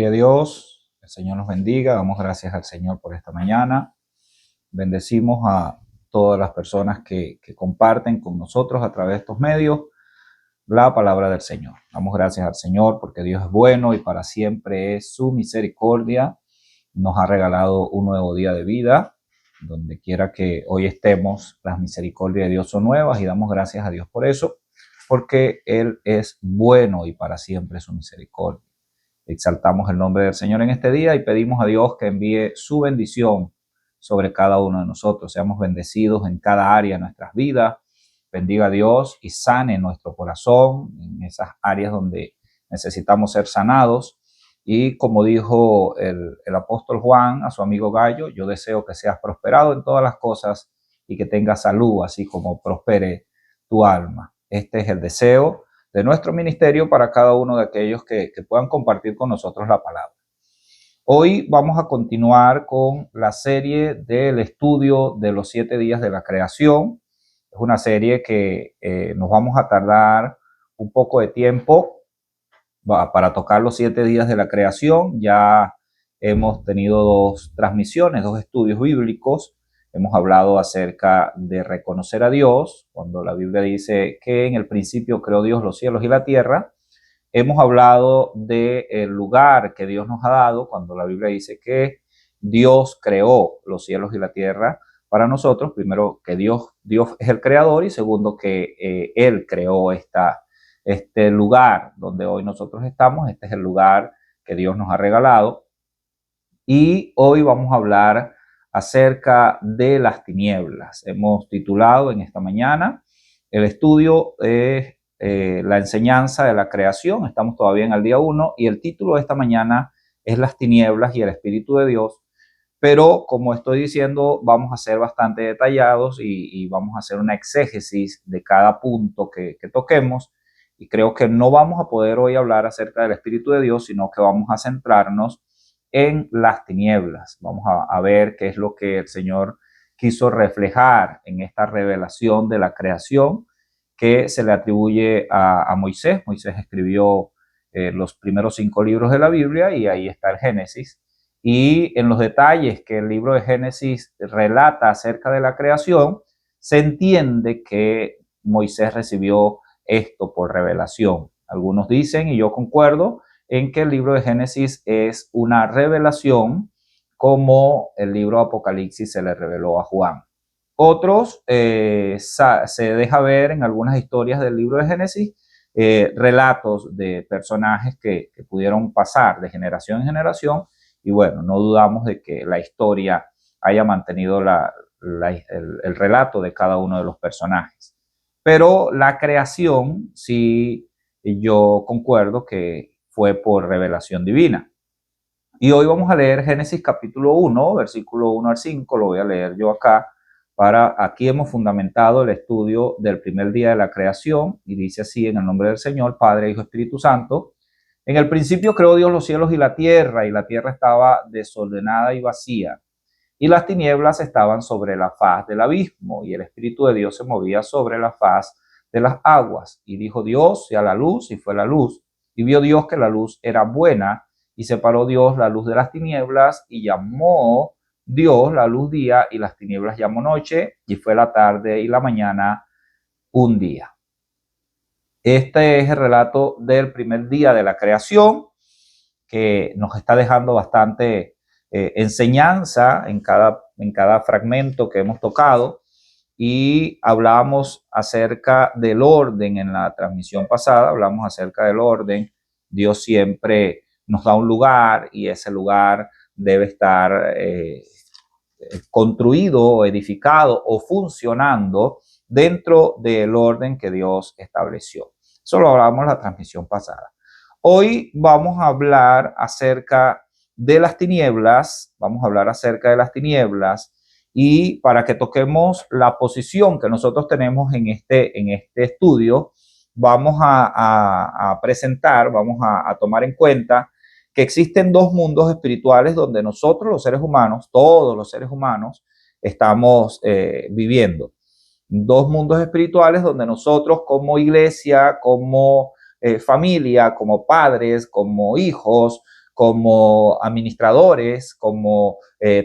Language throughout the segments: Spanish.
Gloria a Dios, el Señor nos bendiga, damos gracias al Señor por esta mañana. Bendecimos a todas las personas que comparten con nosotros a través de estos medios la palabra del Señor. Damos gracias al Señor porque Dios es bueno y para siempre es su misericordia. Nos ha regalado un nuevo día de vida. Donde quiera que hoy estemos, las misericordias de Dios son nuevas y damos gracias a Dios por eso, porque Él es bueno y para siempre es su misericordia. Exaltamos el nombre del Señor en este día y pedimos a Dios que envíe su bendición sobre cada uno de nosotros. Seamos bendecidos en cada área de nuestras vidas. Bendiga a Dios y sane nuestro corazón en esas áreas donde necesitamos ser sanados. Y como dijo el apóstol Juan a su amigo Gallo, yo deseo que seas prosperado en todas las cosas y que tengas salud, así como prospere tu alma. Este es el deseo de nuestro ministerio para cada uno de aquellos que puedan compartir con nosotros la palabra. Hoy vamos a continuar con la serie del estudio de los 7 días de la creación. Es una serie que nos vamos a tardar un poco de tiempo para tocar los 7 días de la creación. Ya hemos tenido 2 transmisiones, 2 estudios bíblicos. Hemos hablado acerca de reconocer a Dios, cuando la Biblia dice que en el principio creó Dios los cielos y la tierra. Hemos hablado del lugar que Dios nos ha dado, cuando la Biblia dice que Dios creó los cielos y la tierra para nosotros. Primero, que Dios es el creador, y segundo, que Él creó este lugar donde hoy nosotros estamos. Este es el lugar que Dios nos ha regalado. Y hoy vamos a hablar acerca de las tinieblas. Hemos titulado en esta mañana el estudio la enseñanza de la creación. Estamos todavía en el día 1 y el título de esta mañana es las tinieblas y el Espíritu de Dios. Pero como estoy diciendo, vamos a ser bastante detallados y vamos a hacer una exégesis de cada punto que toquemos. Y creo que no vamos a poder hoy hablar acerca del Espíritu de Dios, sino que vamos a centrarnos en las tinieblas. Vamos a ver qué es lo que el Señor quiso reflejar en esta revelación de la creación que se le atribuye a Moisés. Moisés escribió los primeros 5 libros de la Biblia y ahí está el Génesis. Y en los detalles que el libro de Génesis relata acerca de la creación, se entiende que Moisés recibió esto por revelación. Algunos dicen, y yo concuerdo, en que el libro de Génesis es una revelación como el libro de Apocalipsis se le reveló a Juan. Otros se deja ver en algunas historias del libro de Génesis relatos de personajes que pudieron pasar de generación en generación, y bueno, no dudamos de que la historia haya mantenido el relato de cada uno de los personajes. Pero la creación, sí, yo concuerdo que fue por revelación divina. Y hoy vamos a leer Génesis capítulo 1, versículo 1 al 5, lo voy a leer yo acá. Aquí hemos fundamentado el estudio del primer día de la creación, y dice así: en el nombre del Señor, Padre, Hijo, Espíritu Santo. En el principio creó Dios los cielos y la tierra estaba desordenada y vacía, y las tinieblas estaban sobre la faz del abismo, y el Espíritu de Dios se movía sobre la faz de las aguas. Y dijo Dios: sea la luz, y fue la luz. Y vio Dios que la luz era buena, y separó Dios la luz de las tinieblas, y llamó Dios la luz día, y las tinieblas llamó noche, y fue la tarde y la mañana un día. Este es el relato del primer día de la creación, que nos está dejando bastante enseñanza en cada fragmento que hemos tocado. Y hablábamos acerca del orden en la transmisión pasada, hablamos acerca del orden. Dios siempre nos da un lugar, y ese lugar debe estar construido, edificado o funcionando dentro del orden que Dios estableció. Eso lo hablamos en la transmisión pasada. Hoy vamos a hablar acerca de las tinieblas, y para que toquemos la posición que nosotros tenemos en este estudio, vamos a presentar, vamos a tomar en cuenta que existen 2 mundos espirituales donde nosotros los seres humanos, todos los seres humanos, estamos viviendo. 2 mundos espirituales donde nosotros como iglesia, como familia, como padres, como hijos, como administradores, como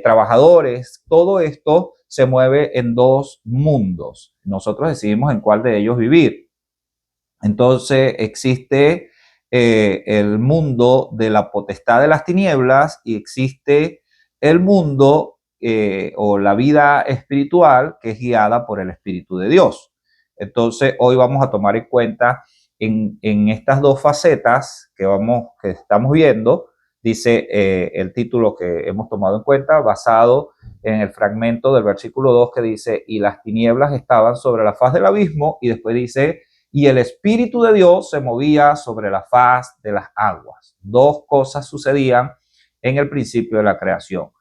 trabajadores. Todo esto se mueve en dos mundos. Nosotros decidimos en cuál de ellos vivir. Entonces existe el mundo de la potestad de las tinieblas y existe el mundo o la vida espiritual que es guiada por el Espíritu de Dios. Entonces hoy vamos a tomar en cuenta en estas dos facetas que estamos viendo, dice el título que hemos tomado en cuenta, basado en el fragmento del versículo 2 que dice, y las tinieblas estaban sobre la faz del abismo, y después dice, y el Espíritu de Dios se movía sobre la faz de las aguas. Dos cosas sucedían en el principio de la creación.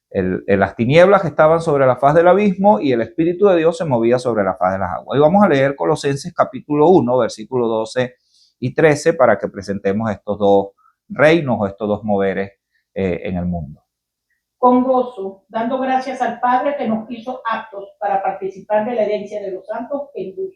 Las tinieblas estaban sobre la faz del abismo y el Espíritu de Dios se movía sobre la faz de las aguas. Y vamos a leer Colosenses capítulo 1, versículo 12 y 13 para que presentemos estos dos reinos o estos dos moveres en el mundo. Con gozo, dando gracias al Padre que nos hizo aptos para participar de la herencia de los santos en luz,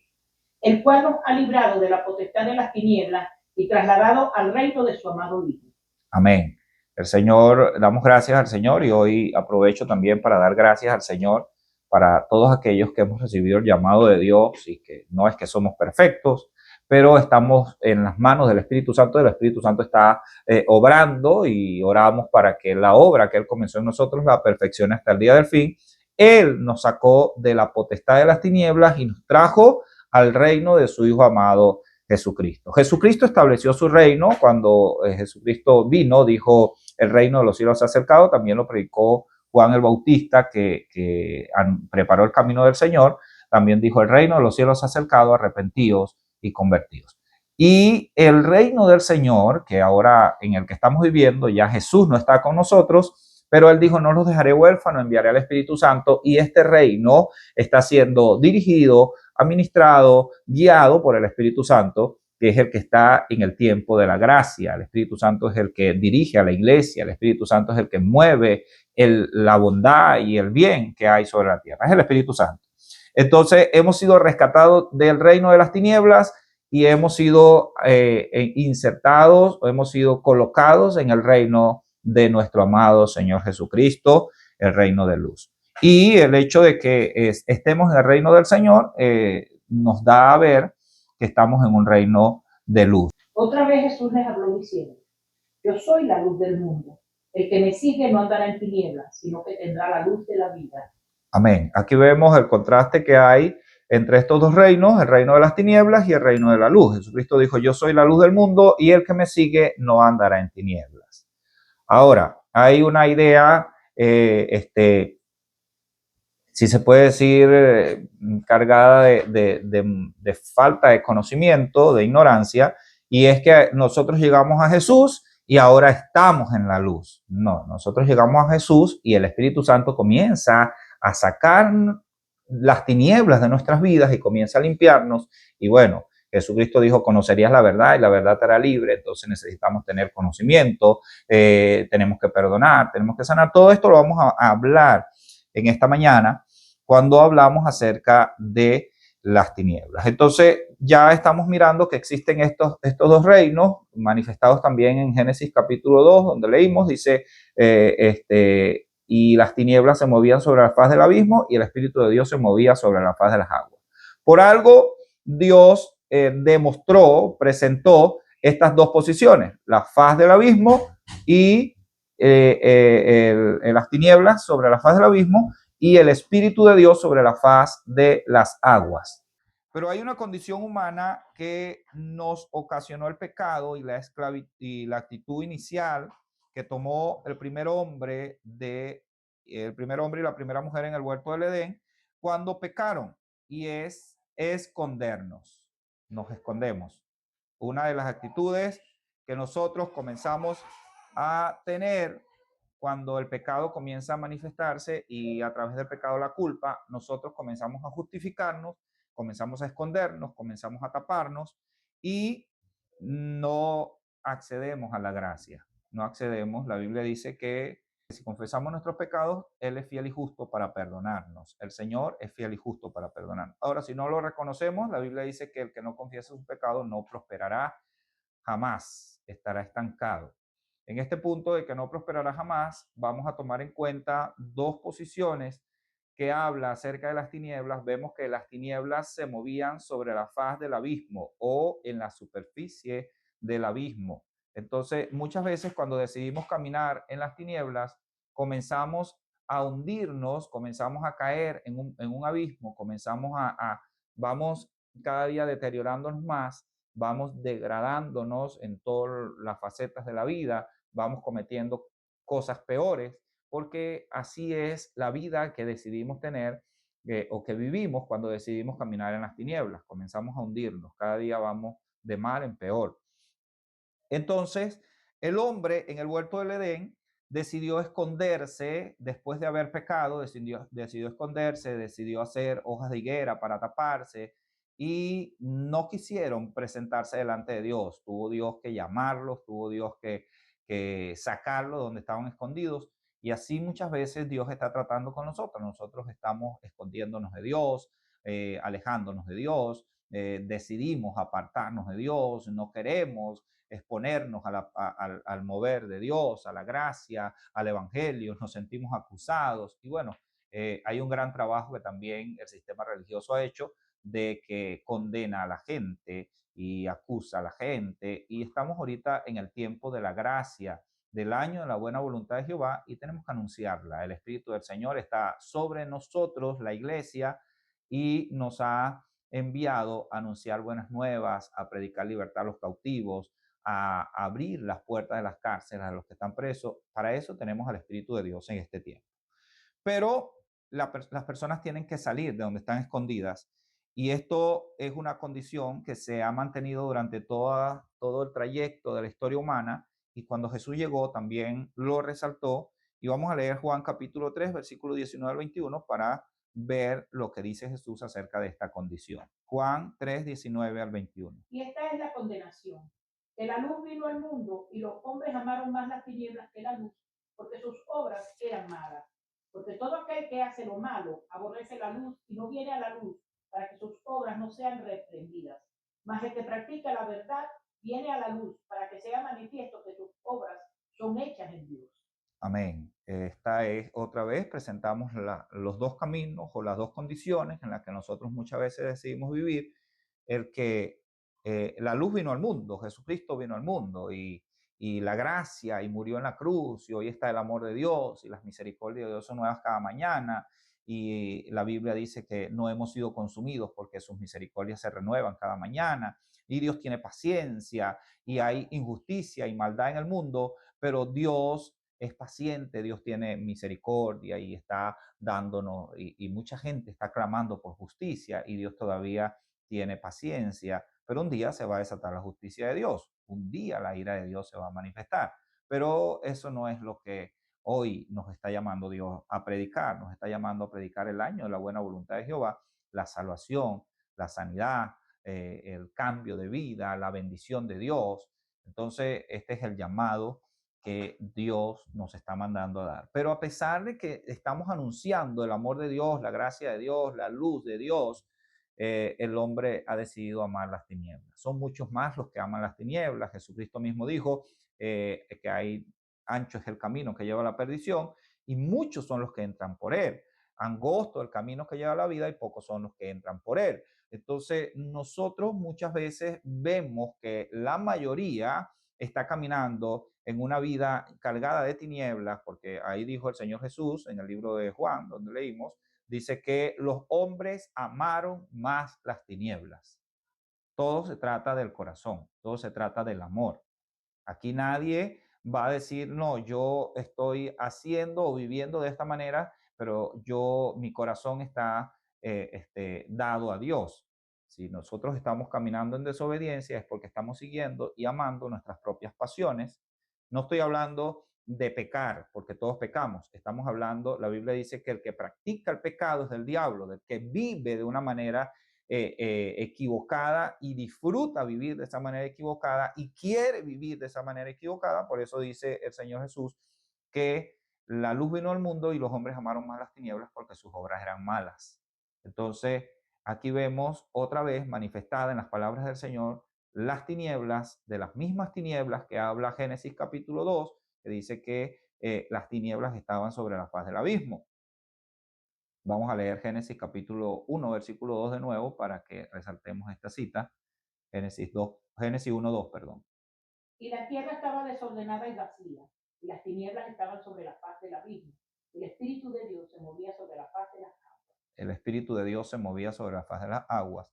el cual nos ha librado de la potestad de las tinieblas y trasladado al reino de su amado Hijo. Amén. El Señor, damos gracias al Señor y hoy aprovecho también para dar gracias al Señor para todos aquellos que hemos recibido el llamado de Dios y que no es que somos perfectos, pero estamos en las manos del Espíritu Santo. El Espíritu Santo está obrando y oramos para que la obra que Él comenzó en nosotros la perfeccione hasta el día del fin. Él nos sacó de la potestad de las tinieblas y nos trajo al reino de su Hijo amado Jesucristo. Jesucristo estableció su reino cuando Jesucristo vino, dijo, el reino de los cielos se ha acercado, también lo predicó Juan el Bautista, que preparó el camino del Señor, también dijo, el reino de los cielos se ha acercado, arrepentidos y convertidos. Y el reino del Señor, que ahora en el que estamos viviendo, ya Jesús no está con nosotros, pero Él dijo, no los dejaré huérfanos, enviaré al Espíritu Santo, y este reino está siendo dirigido, administrado, guiado por el Espíritu Santo, que es el que está en el tiempo de la gracia. El Espíritu Santo es el que dirige a la iglesia, el Espíritu Santo es el que mueve la bondad y el bien que hay sobre la tierra. Es el Espíritu Santo. Entonces hemos sido rescatados del reino de las tinieblas y hemos sido insertados o hemos sido colocados en el reino de nuestro amado Señor Jesucristo, el reino de luz. Y el hecho de que estemos en el reino del Señor nos da a ver que estamos en un reino de luz. Otra vez Jesús les habló diciendo, yo soy la luz del mundo. El que me sigue no andará en tinieblas, sino que tendrá la luz de la vida. Amén. Aquí vemos el contraste que hay entre estos dos reinos, el reino de las tinieblas y el reino de la luz. Jesucristo dijo, yo soy la luz del mundo y el que me sigue no andará en tinieblas. Ahora, hay una idea, si se puede decir, cargada de falta de conocimiento, de ignorancia, y es que nosotros llegamos a Jesús y ahora estamos en la luz. No, nosotros llegamos a Jesús y el Espíritu Santo comienza a sacar las tinieblas de nuestras vidas y comienza a limpiarnos. Y bueno, Jesucristo dijo, conocerías la verdad y la verdad te hará libre. Entonces necesitamos tener conocimiento, tenemos que perdonar, tenemos que sanar. Todo esto lo vamos a hablar en esta mañana cuando hablamos acerca de las tinieblas. Entonces ya estamos mirando que existen estos dos reinos manifestados también en Génesis capítulo 2, donde leímos, dice, y las tinieblas se movían sobre la faz del abismo y el Espíritu de Dios se movía sobre la faz de las aguas. Por algo Dios demostró, presentó estas dos posiciones, la faz del abismo y las tinieblas sobre la faz del abismo y el Espíritu de Dios sobre la faz de las aguas. Pero hay una condición humana que nos ocasionó el pecado y la actitud inicial que tomó el primer hombre y la primera mujer en el huerto del Edén cuando pecaron, y es escondernos. Nos escondemos. Una de las actitudes que nosotros comenzamos a tener cuando el pecado comienza a manifestarse y a través del pecado la culpa, nosotros comenzamos a justificarnos, comenzamos a escondernos, comenzamos a taparnos y no accedemos a la gracia. No accedemos. La Biblia dice que si confesamos nuestros pecados, Él es fiel y justo para perdonarnos. El Señor es fiel y justo para perdonarnos. Ahora, si no lo reconocemos, la Biblia dice que el que no confiesa sus pecados no prosperará jamás, estará estancado. En este punto de que no prosperará jamás, vamos a tomar en cuenta dos posiciones que habla acerca de las tinieblas. Vemos que las tinieblas se movían sobre la faz del abismo o en la superficie del abismo. Entonces, muchas veces cuando decidimos caminar en las tinieblas, comenzamos a hundirnos, comenzamos a caer en un abismo, vamos cada día deteriorándonos más, vamos degradándonos en todas las facetas de la vida, vamos cometiendo cosas peores, porque así es la vida que decidimos tener o que vivimos cuando decidimos caminar en las tinieblas. Comenzamos a hundirnos, cada día vamos de mal en peor. Entonces, el hombre en el huerto del Edén decidió esconderse después de haber pecado, decidió esconderse, decidió hacer hojas de higuera para taparse y no quisieron presentarse delante de Dios. Tuvo Dios que llamarlos, tuvo Dios que sacarlos donde estaban escondidos. Y así muchas veces Dios está tratando con nosotros. Nosotros estamos escondiéndonos de Dios, alejándonos de Dios, decidimos apartarnos de Dios, no queremos exponernos al mover de Dios, a la gracia, al evangelio, nos sentimos acusados. Y bueno, hay un gran trabajo que también el sistema religioso ha hecho de que condena a la gente y acusa a la gente. Y estamos ahorita en el tiempo de la gracia, del año de la buena voluntad de Jehová, y tenemos que anunciarla. El Espíritu del Señor está sobre nosotros, la iglesia, y nos ha enviado a anunciar buenas nuevas, a predicar libertad a los cautivos, a abrir las puertas de las cárceles a los que están presos. Para eso tenemos al Espíritu de Dios en este tiempo. Pero las personas tienen que salir de donde están escondidas, y esto es una condición que se ha mantenido durante todo el trayecto de la historia humana, y cuando Jesús llegó también lo resaltó. Y vamos a leer Juan capítulo 3, versículo 19 al 21 para ver lo que dice Jesús acerca de esta condición. Juan 3, 19 al 21. Y esta es la condenación, que la luz vino al mundo y los hombres amaron más las tinieblas que la luz, porque sus obras eran malas. Porque todo aquel que hace lo malo aborrece la luz y no viene a la luz para que sus obras no sean reprendidas. Mas el que practica la verdad viene a la luz para que sea manifiesto que sus obras son hechas en Dios. Amén. Esta es otra vez, presentamos los dos caminos o las dos condiciones en las que nosotros muchas veces decidimos vivir. El que la luz vino al mundo, Jesucristo vino al mundo y la gracia y murió en la cruz, y hoy está el amor de Dios y las misericordias de Dios son nuevas cada mañana, y la Biblia dice que no hemos sido consumidos porque sus misericordias se renuevan cada mañana, y Dios tiene paciencia, y hay injusticia y maldad en el mundo, pero Dios es paciente, Dios tiene misericordia y está dándonos, y mucha gente está clamando por justicia, y Dios todavía tiene paciencia, pero un día se va a desatar la justicia de Dios, un día la ira de Dios se va a manifestar, pero eso no es lo que hoy nos está llamando Dios a predicar. Nos está llamando a predicar el año de la buena voluntad de Jehová, la salvación, la sanidad, el cambio de vida, la bendición de Dios. Entonces, este es el llamado que Dios nos está mandando a dar. Pero a pesar de que estamos anunciando el amor de Dios, la gracia de Dios, la luz de Dios, el hombre ha decidido amar las tinieblas. Son muchos más los que aman las tinieblas. Jesucristo mismo dijo que hay ancho es el camino que lleva a la perdición y muchos son los que entran por él. Angosto el camino que lleva a la vida y pocos son los que entran por él. Entonces nosotros muchas veces vemos que la mayoría está caminando en una vida cargada de tinieblas, porque ahí dijo el Señor Jesús en el libro de Juan, donde leímos, dice que los hombres amaron más las tinieblas. Todo se trata del corazón, todo se trata del amor. Aquí nadie va a decir, no, yo estoy haciendo o viviendo de esta manera, pero mi corazón está dado a Dios. Si nosotros estamos caminando en desobediencia es porque estamos siguiendo y amando nuestras propias pasiones. No estoy hablando de pecar, porque todos pecamos. Estamos hablando, la Biblia dice que el que practica el pecado es del diablo, del que vive de una manera equivocada y disfruta vivir de esa manera equivocada y quiere vivir de esa manera equivocada. Por eso dice el Señor Jesús que la luz vino al mundo y los hombres amaron más las tinieblas porque sus obras eran malas. Entonces, aquí vemos otra vez manifestada en las palabras del Señor las tinieblas, de las mismas tinieblas que habla Génesis capítulo 2, que dice que las tinieblas estaban sobre la faz del abismo. Vamos a leer Génesis capítulo 1, versículo 2 de nuevo para que resaltemos esta cita. Génesis 1, 2, perdón. Y la tierra estaba desordenada y vacía, y las tinieblas estaban sobre la faz del abismo. El Espíritu de Dios se movía sobre la faz de las aguas. El Espíritu de Dios se movía sobre la faz de las aguas.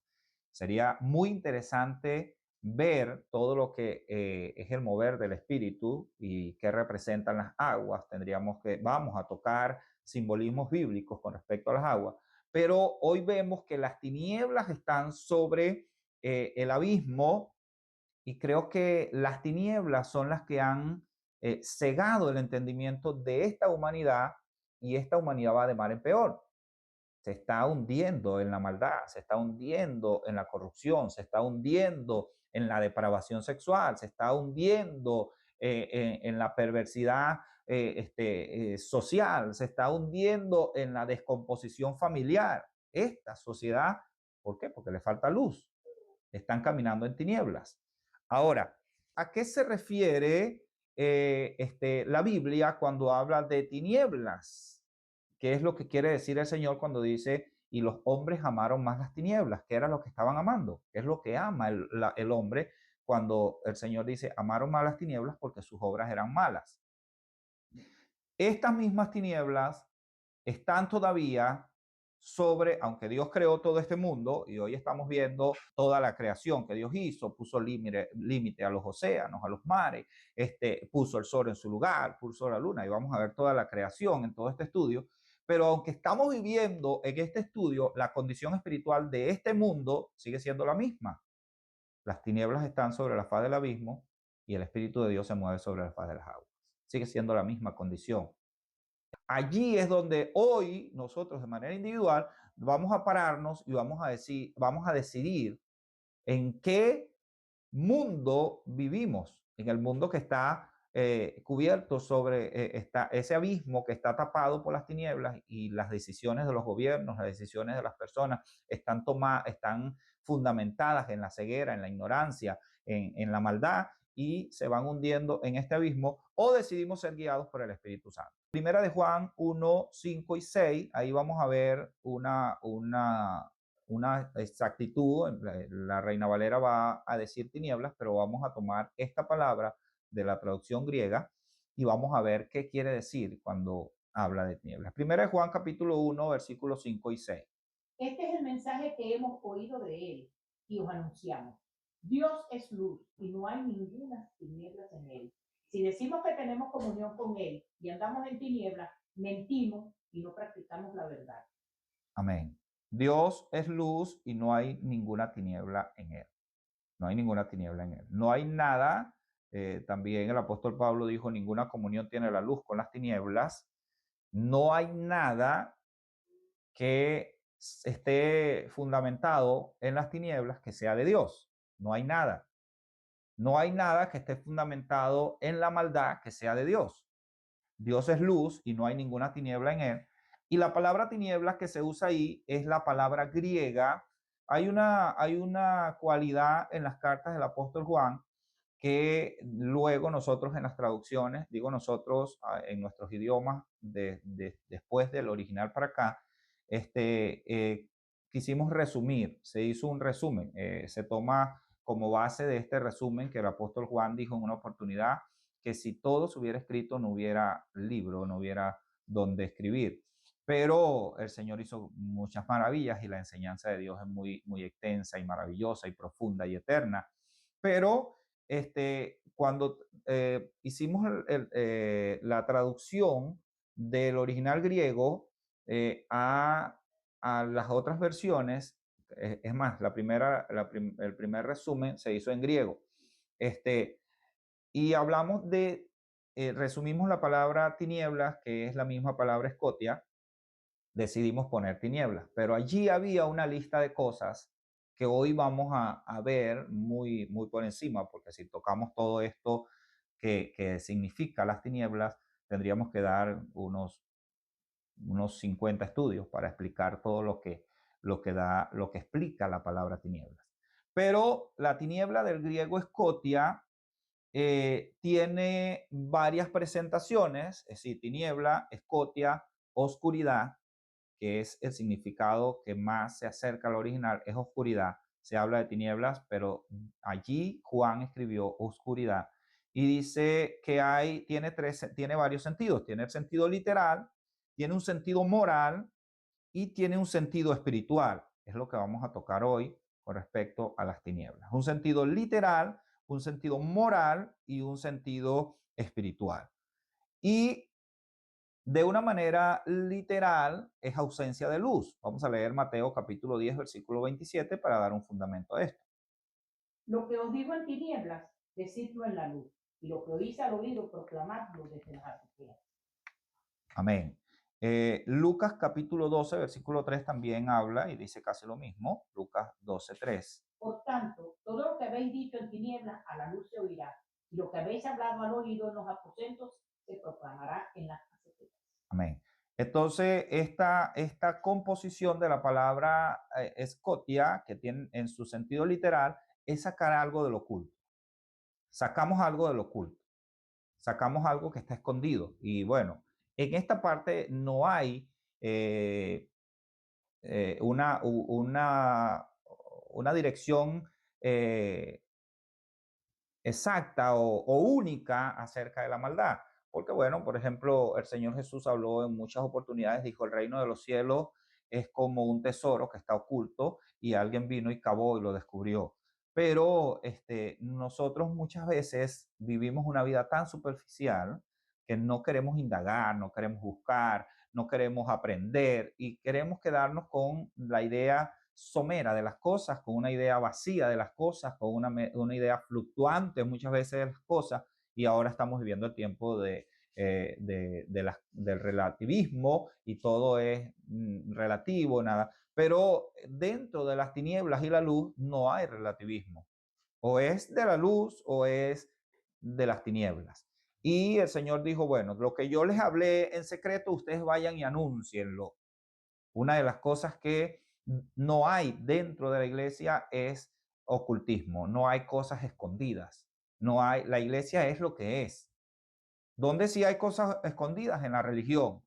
Sería muy interesante ver todo lo que es el mover del Espíritu y qué representan las aguas. Vamos a tocar simbolismos bíblicos con respecto a las aguas, pero hoy vemos que las tinieblas están sobre el abismo, y creo que las tinieblas son las que han cegado el entendimiento de esta humanidad, y esta humanidad va de mal en peor. Se está hundiendo en la maldad, se está hundiendo en la corrupción, se está hundiendo en la depravación sexual, se está hundiendo en la perversidad social, se está hundiendo en la descomposición familiar. Esta sociedad, ¿por qué? Porque le falta luz. Están caminando en tinieblas. Ahora, ¿a qué se refiere la Biblia cuando habla de tinieblas? ¿Qué es lo que quiere decir el Señor cuando dice, y los hombres amaron más las tinieblas? ¿Qué era lo que estaban amando? ¿Qué es lo que ama el hombre cuando el Señor dice, amaron más las tinieblas porque sus obras eran malas? Estas mismas tinieblas están todavía sobre, aunque Dios creó todo este mundo y hoy estamos viendo toda la creación que Dios hizo, puso límite a los océanos, a los mares, puso el sol en su lugar, puso la luna, y vamos a ver toda la creación en todo este estudio. Pero aunque estamos viviendo en este estudio, la condición espiritual de este mundo sigue siendo la misma. Las tinieblas están sobre la faz del abismo y el Espíritu de Dios se mueve sobre la faz de las aguas. Sigue siendo la misma condición. Allí es donde hoy nosotros de manera individual vamos a pararnos y vamos a decidir en qué mundo vivimos, en el mundo que está cubierto sobre ese abismo que está tapado por las tinieblas, y las decisiones de los gobiernos, las decisiones de las personas están fundamentadas en la ceguera, en la ignorancia, en la maldad, y se van hundiendo en este abismo, o decidimos ser guiados por el Espíritu Santo. Primera de Juan 1, 5 y 6, ahí vamos a ver una exactitud. La Reina Valera va a decir tinieblas, pero vamos a tomar esta palabra de la traducción griega y vamos a ver qué quiere decir cuando habla de tinieblas. Primera de Juan capítulo 1, versículos 5 y 6. Este es el mensaje que hemos oído de él y os anunciamos. Dios es luz y no hay ninguna tinieblas en él. Si decimos que tenemos comunión con él y andamos en tinieblas, mentimos y no practicamos la verdad. Amén. Dios es luz y no hay ninguna tiniebla en él. No hay ninguna tiniebla en él. No hay nada. También el apóstol Pablo dijo, ninguna comunión tiene la luz con las tinieblas. No hay nada que esté fundamentado en las tinieblas que sea de Dios. No hay nada. No hay nada que esté fundamentado en la maldad que sea de Dios. Dios es luz y no hay ninguna tiniebla en él. Y la palabra tinieblas que se usa ahí es la palabra griega. Hay una cualidad en las cartas del apóstol Juan que luego nosotros en las traducciones, digo nosotros en nuestros idiomas después del original para acá, quisimos resumir, se hizo un resumen, se toma como base de este resumen que el apóstol Juan dijo en una oportunidad, que si todo se hubiera escrito no hubiera libro, no hubiera donde escribir. Pero el Señor hizo muchas maravillas y la enseñanza de Dios es muy, muy extensa y maravillosa y profunda y eterna. Pero cuando hicimos la traducción del original griego a las otras versiones, es más, el primer resumen se hizo en griego. Y hablamos resumimos la palabra tinieblas, que es la misma palabra escotia, decidimos poner tinieblas, pero allí había una lista de cosas que hoy vamos a ver muy, muy por encima, porque si tocamos todo esto que significa las tinieblas, tendríamos que dar unos 50 estudios para explicar todo lo que explica la palabra tinieblas. Pero la tiniebla del griego escotia tiene varias presentaciones, es decir, tiniebla, escotia, oscuridad, que es el significado que más se acerca al original, es oscuridad. Se habla de tinieblas, pero allí Juan escribió oscuridad. Y dice que tiene varios sentidos. Tiene el sentido literal, tiene un sentido moral y tiene un sentido espiritual. Es lo que vamos a tocar hoy con respecto a las tinieblas. Un sentido literal, un sentido moral y un sentido espiritual. Y de una manera literal es ausencia de luz. Vamos a leer Mateo capítulo 10, versículo 27 para dar un fundamento a esto. Lo que os digo en tinieblas, decidlo en la luz, y lo que oís al oído, proclamadlo desde las azoteas. Amén. Lucas capítulo 12, versículo 3 también habla y dice casi lo mismo. Lucas 12, 3. Por tanto, todo lo que habéis dicho en tinieblas, a la luz se oirá, y lo que habéis hablado al oído en los aposentos, se proclamará en las azoteas. Amén. Entonces, esta composición de la palabra escotia, que tiene en su sentido literal, es sacar algo del oculto. Sacamos algo del oculto. Sacamos algo que está escondido. Y bueno, en esta parte no hay una dirección exacta o única acerca de la maldad. Porque bueno, por ejemplo, el Señor Jesús habló en muchas oportunidades, dijo, el reino de los cielos es como un tesoro que está oculto y alguien vino y cavó y lo descubrió. Pero nosotros muchas veces vivimos una vida tan superficial que no queremos indagar, no queremos buscar, no queremos aprender y queremos quedarnos con la idea somera de las cosas, con una idea vacía de las cosas, con una idea fluctuante muchas veces de las cosas, y ahora estamos viviendo el tiempo del relativismo y todo es relativo, nada. Pero dentro de las tinieblas y la luz no hay relativismo. O es de la luz o es de las tinieblas. Y el Señor dijo, bueno, lo que yo les hablé en secreto, ustedes vayan y anúncienlo. Una de las cosas que no hay dentro de la iglesia es ocultismo, no hay cosas escondidas, no hay, la iglesia es lo que es. Donde sí hay cosas escondidas en la religión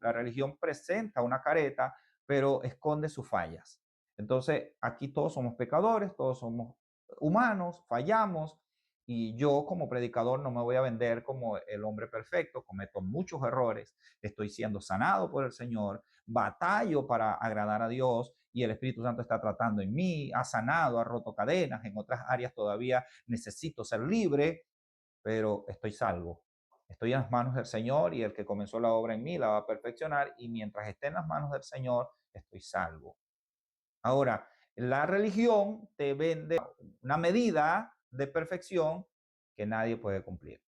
presenta una careta, pero esconde sus fallas. Entonces, aquí todos somos pecadores, todos somos humanos, fallamos, y yo como predicador no me voy a vender como el hombre perfecto, cometo muchos errores, estoy siendo sanado por el Señor, batallo para agradar a Dios y el Espíritu Santo está tratando en mí, ha sanado, ha roto cadenas, en otras áreas todavía necesito ser libre, pero estoy salvo. Estoy en las manos del Señor y el que comenzó la obra en mí la va a perfeccionar y mientras esté en las manos del Señor estoy salvo. Ahora, la religión te vende una medida de perfección que nadie puede cumplir.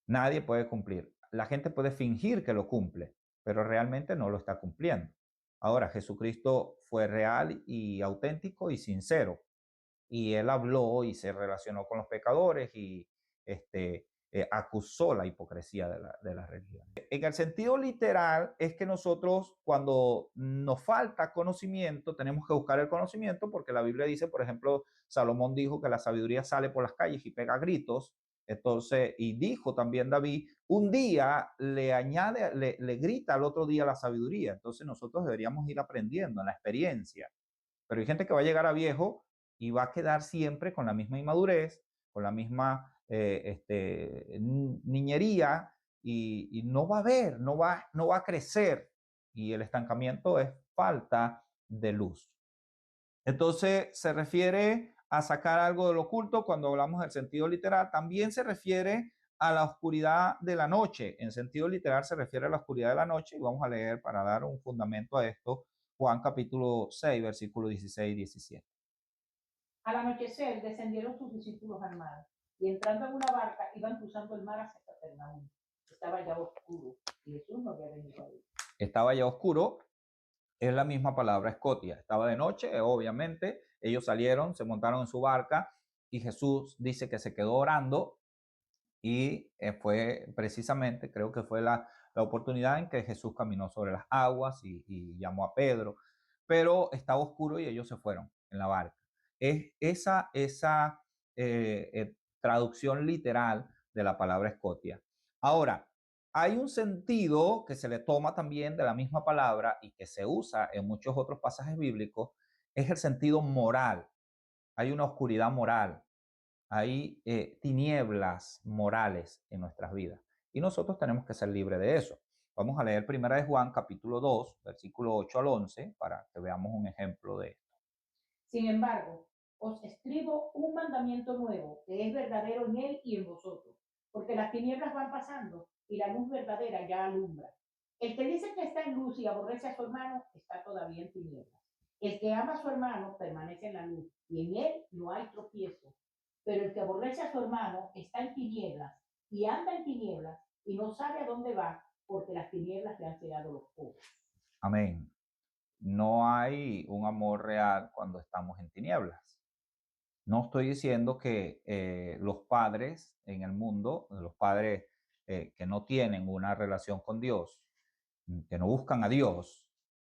Nadie puede cumplir. La gente puede fingir que lo cumple, pero realmente no lo está cumpliendo. Ahora, Jesucristo fue real y auténtico y sincero. Y él habló y se relacionó con los pecadores y acusó la hipocresía de la religión. En el sentido literal es que nosotros cuando nos falta conocimiento tenemos que buscar el conocimiento porque la Biblia dice, por ejemplo, Salomón dijo que la sabiduría sale por las calles y pega gritos. Entonces, y dijo también David, un día le grita al otro día la sabiduría. Entonces nosotros deberíamos ir aprendiendo en la experiencia. Pero hay gente que va a llegar a viejo y va a quedar siempre con la misma inmadurez, con la misma niñería y no va a ver, no va a crecer. Y el estancamiento es falta de luz. Entonces se refiere a sacar algo del oculto cuando hablamos del sentido literal. También se refiere a la oscuridad de la noche. En sentido literal se refiere a la oscuridad de la noche y vamos a leer para dar un fundamento a esto Juan capítulo 6, versículos 16 y 17. Al anochecer descendieron sus discípulos al mar y entrando en una barca iban cruzando el mar hacia Capernaum. Estaba ya oscuro y Jesús no había venido ahí. Estaba ya oscuro, es la misma palabra escotia. Estaba de noche, obviamente. Ellos salieron, se montaron en su barca y Jesús dice que se quedó orando y fue precisamente, creo que fue la oportunidad en que Jesús caminó sobre las aguas y llamó a Pedro. Pero estaba oscuro y ellos se fueron en la barca. es esa traducción literal de la palabra escotia. Ahora, hay un sentido que se le toma también de la misma palabra y que se usa en muchos otros pasajes bíblicos, es el sentido moral. Hay una oscuridad moral, hay tinieblas morales en nuestras vidas y nosotros tenemos que ser libres de eso. Vamos a leer 1 de Juan capítulo 2, versículo 8 al 11 para que veamos un ejemplo de esto. Sin embargo, os escribo un mandamiento nuevo, que es verdadero en él y en vosotros, porque las tinieblas van pasando y la luz verdadera ya alumbra. El que dice que está en luz y aborrece a su hermano está todavía en tinieblas. El que ama a su hermano permanece en la luz y en él no hay tropiezo. Pero el que aborrece a su hermano está en tinieblas y anda en tinieblas y no sabe a dónde va porque las tinieblas le han cegado los ojos. Amén. No hay un amor real cuando estamos en tinieblas. No estoy diciendo que los padres en el mundo, los padres que no tienen una relación con Dios, que no buscan a Dios,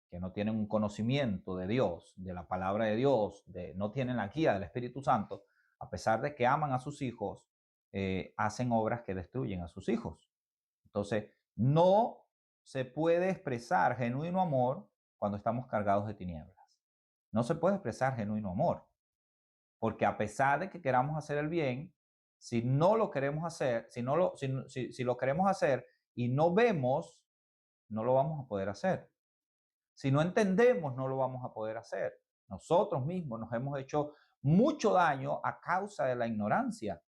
que no tienen un conocimiento de Dios, de la palabra de Dios, no tienen la guía del Espíritu Santo, a pesar de que aman a sus hijos, hacen obras que destruyen a sus hijos. Entonces, no se puede expresar genuino amor cuando estamos cargados de tinieblas. No se puede expresar genuino amor. Porque a pesar de que queramos hacer el bien, si no lo queremos hacer, si lo queremos hacer y no vemos, no lo vamos a poder hacer. Si no entendemos, no lo vamos a poder hacer. Nosotros mismos nos hemos hecho mucho daño a causa de la ignorancia,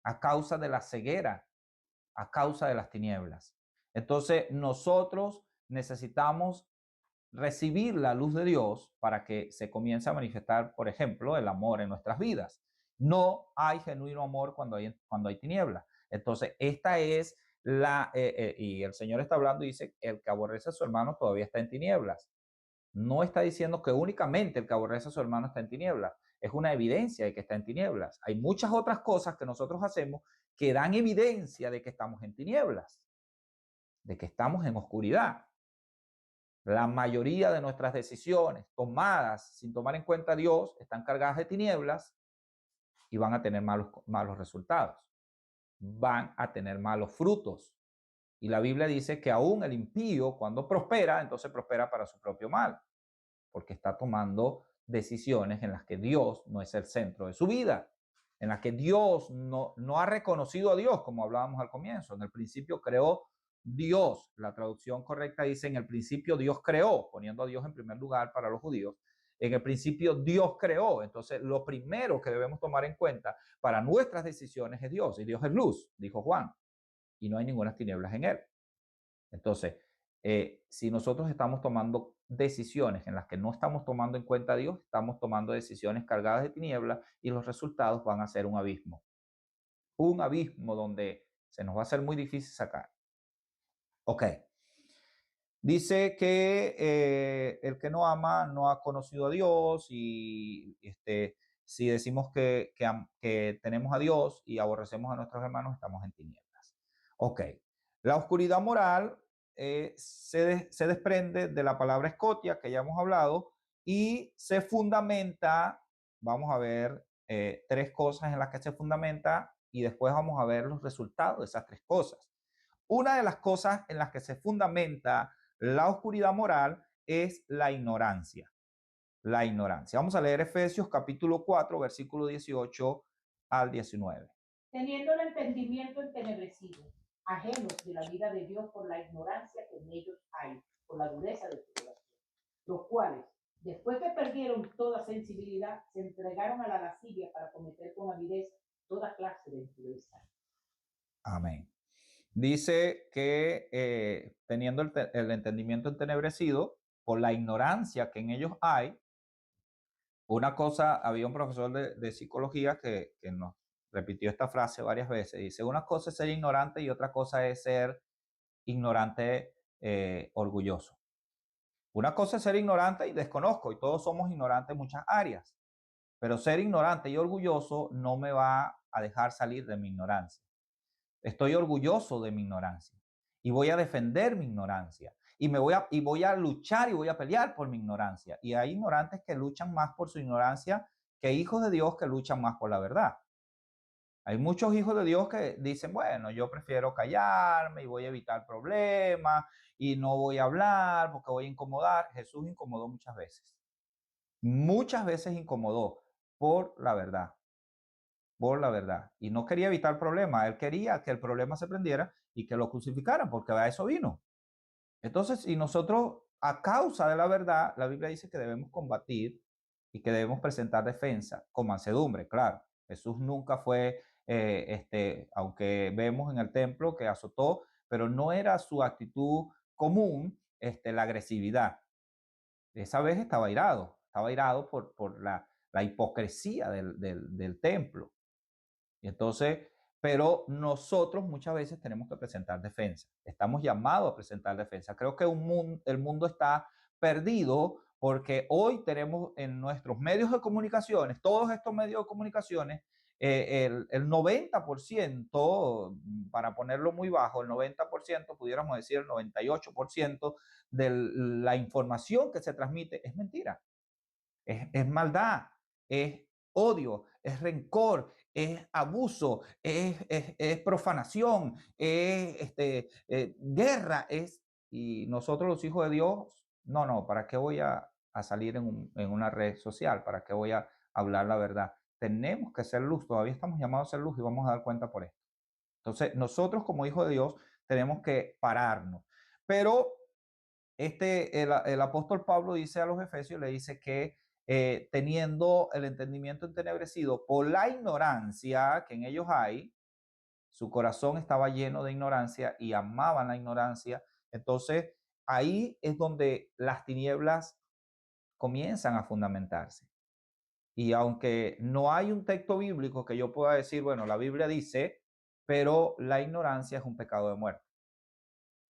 a causa de la ceguera, a causa de las tinieblas. Entonces, nosotros necesitamos recibir la luz de Dios para que se comience a manifestar, por ejemplo, el amor en nuestras vidas. No hay genuino amor cuando hay tinieblas. Entonces, esta es y el Señor está hablando y dice, el que aborrece a su hermano todavía está en tinieblas. No está diciendo que únicamente el que aborrece a su hermano está en tinieblas. Es una evidencia de que está en tinieblas. Hay muchas otras cosas que nosotros hacemos que dan evidencia de que estamos en tinieblas, de que estamos en oscuridad. La mayoría de nuestras decisiones tomadas sin tomar en cuenta a Dios están cargadas de tinieblas y van a tener malos resultados. Van a tener malos frutos. Y la Biblia dice que aún el impío, cuando prospera, entonces prospera para su propio mal, porque está tomando decisiones en las que Dios no es el centro de su vida, en las que Dios no ha reconocido a Dios, como hablábamos al comienzo. En el principio creó Dios. La traducción correcta dice, en el principio Dios creó, poniendo a Dios en primer lugar para los judíos. En el principio Dios creó. Entonces, lo primero que debemos tomar en cuenta para nuestras decisiones es Dios. Y Dios es luz, dijo Juan. Y no hay ninguna tinieblas en él. Entonces, si nosotros estamos tomando decisiones en las que no estamos tomando en cuenta a Dios, estamos tomando decisiones cargadas de tinieblas y los resultados van a ser un abismo. Un abismo donde se nos va a hacer muy difícil sacar. Ok. Dice que el que no ama no ha conocido a Dios y si decimos que tenemos a Dios y aborrecemos a nuestros hermanos, estamos en tinieblas. Ok. La oscuridad moral se desprende de la palabra escotia que ya hemos hablado y se fundamenta, vamos a ver tres cosas en las que se fundamenta y después vamos a ver los resultados de esas tres cosas. Una de las cosas en las que se fundamenta la oscuridad moral es la ignorancia. La ignorancia. Vamos a leer Efesios capítulo 4, versículo 18 al 19. Teniendo el entendimiento entenebrecido, ajenos de la vida de Dios por la ignorancia que en ellos hay, por la dureza de su corazón, los cuales, después que perdieron toda sensibilidad, se entregaron a la lascivia para cometer con avidez toda clase de impureza. Amén. Dice que teniendo el entendimiento entenebrecido por la ignorancia que en ellos hay, una cosa, había un profesor de psicología que nos repitió esta frase varias veces, dice, una cosa es ser ignorante y otra cosa es ser ignorante orgulloso. Una cosa es ser ignorante y desconozco, y todos somos ignorantes en muchas áreas, pero ser ignorante y orgulloso no me va a dejar salir de mi ignorancia. Estoy orgulloso de mi ignorancia y voy a defender mi ignorancia y voy a luchar y voy a pelear por mi ignorancia. Y hay ignorantes que luchan más por su ignorancia que hijos de Dios que luchan más por la verdad. Hay muchos hijos de Dios que dicen, bueno, yo prefiero callarme y voy a evitar problemas y no voy a hablar porque voy a incomodar. Jesús incomodó muchas veces. Muchas veces incomodó por la verdad, por la verdad. Y no quería evitar problemas, él quería que el problema se prendiera y que lo crucificaran, porque a eso vino. Entonces, si nosotros, a causa de la verdad, la Biblia dice que debemos combatir y que debemos presentar defensa con mansedumbre, claro. Jesús nunca fue, aunque vemos en el templo que azotó, pero no era su actitud común, la agresividad. Esa vez estaba airado por la hipocresía del templo. Y entonces, pero nosotros muchas veces tenemos que presentar defensa. Estamos llamados a presentar defensa. Creo que el mundo está perdido porque hoy tenemos en nuestros medios de comunicaciones, todos estos medios de comunicaciones, el 90%, para ponerlo muy bajo, el 90%, pudiéramos decir el 98% de la información que se transmite es mentira, es maldad, es odio, es rencor, es abuso, es profanación, es guerra, y nosotros los hijos de Dios, no, ¿para qué voy a salir en una red social? ¿Para qué voy a hablar la verdad? Tenemos que ser luz, todavía estamos llamados a ser luz y vamos a dar cuenta por esto. Entonces, nosotros como hijos de Dios tenemos que pararnos. Pero el apóstol Pablo dice a los Efesios, le dice que teniendo el entendimiento entenebrecido por la ignorancia que en ellos hay, su corazón estaba lleno de ignorancia y amaban la ignorancia. Entonces, ahí es donde las tinieblas comienzan a fundamentarse. Y aunque no hay un texto bíblico que yo pueda decir, bueno, la Biblia dice, pero la ignorancia es un pecado de muerte.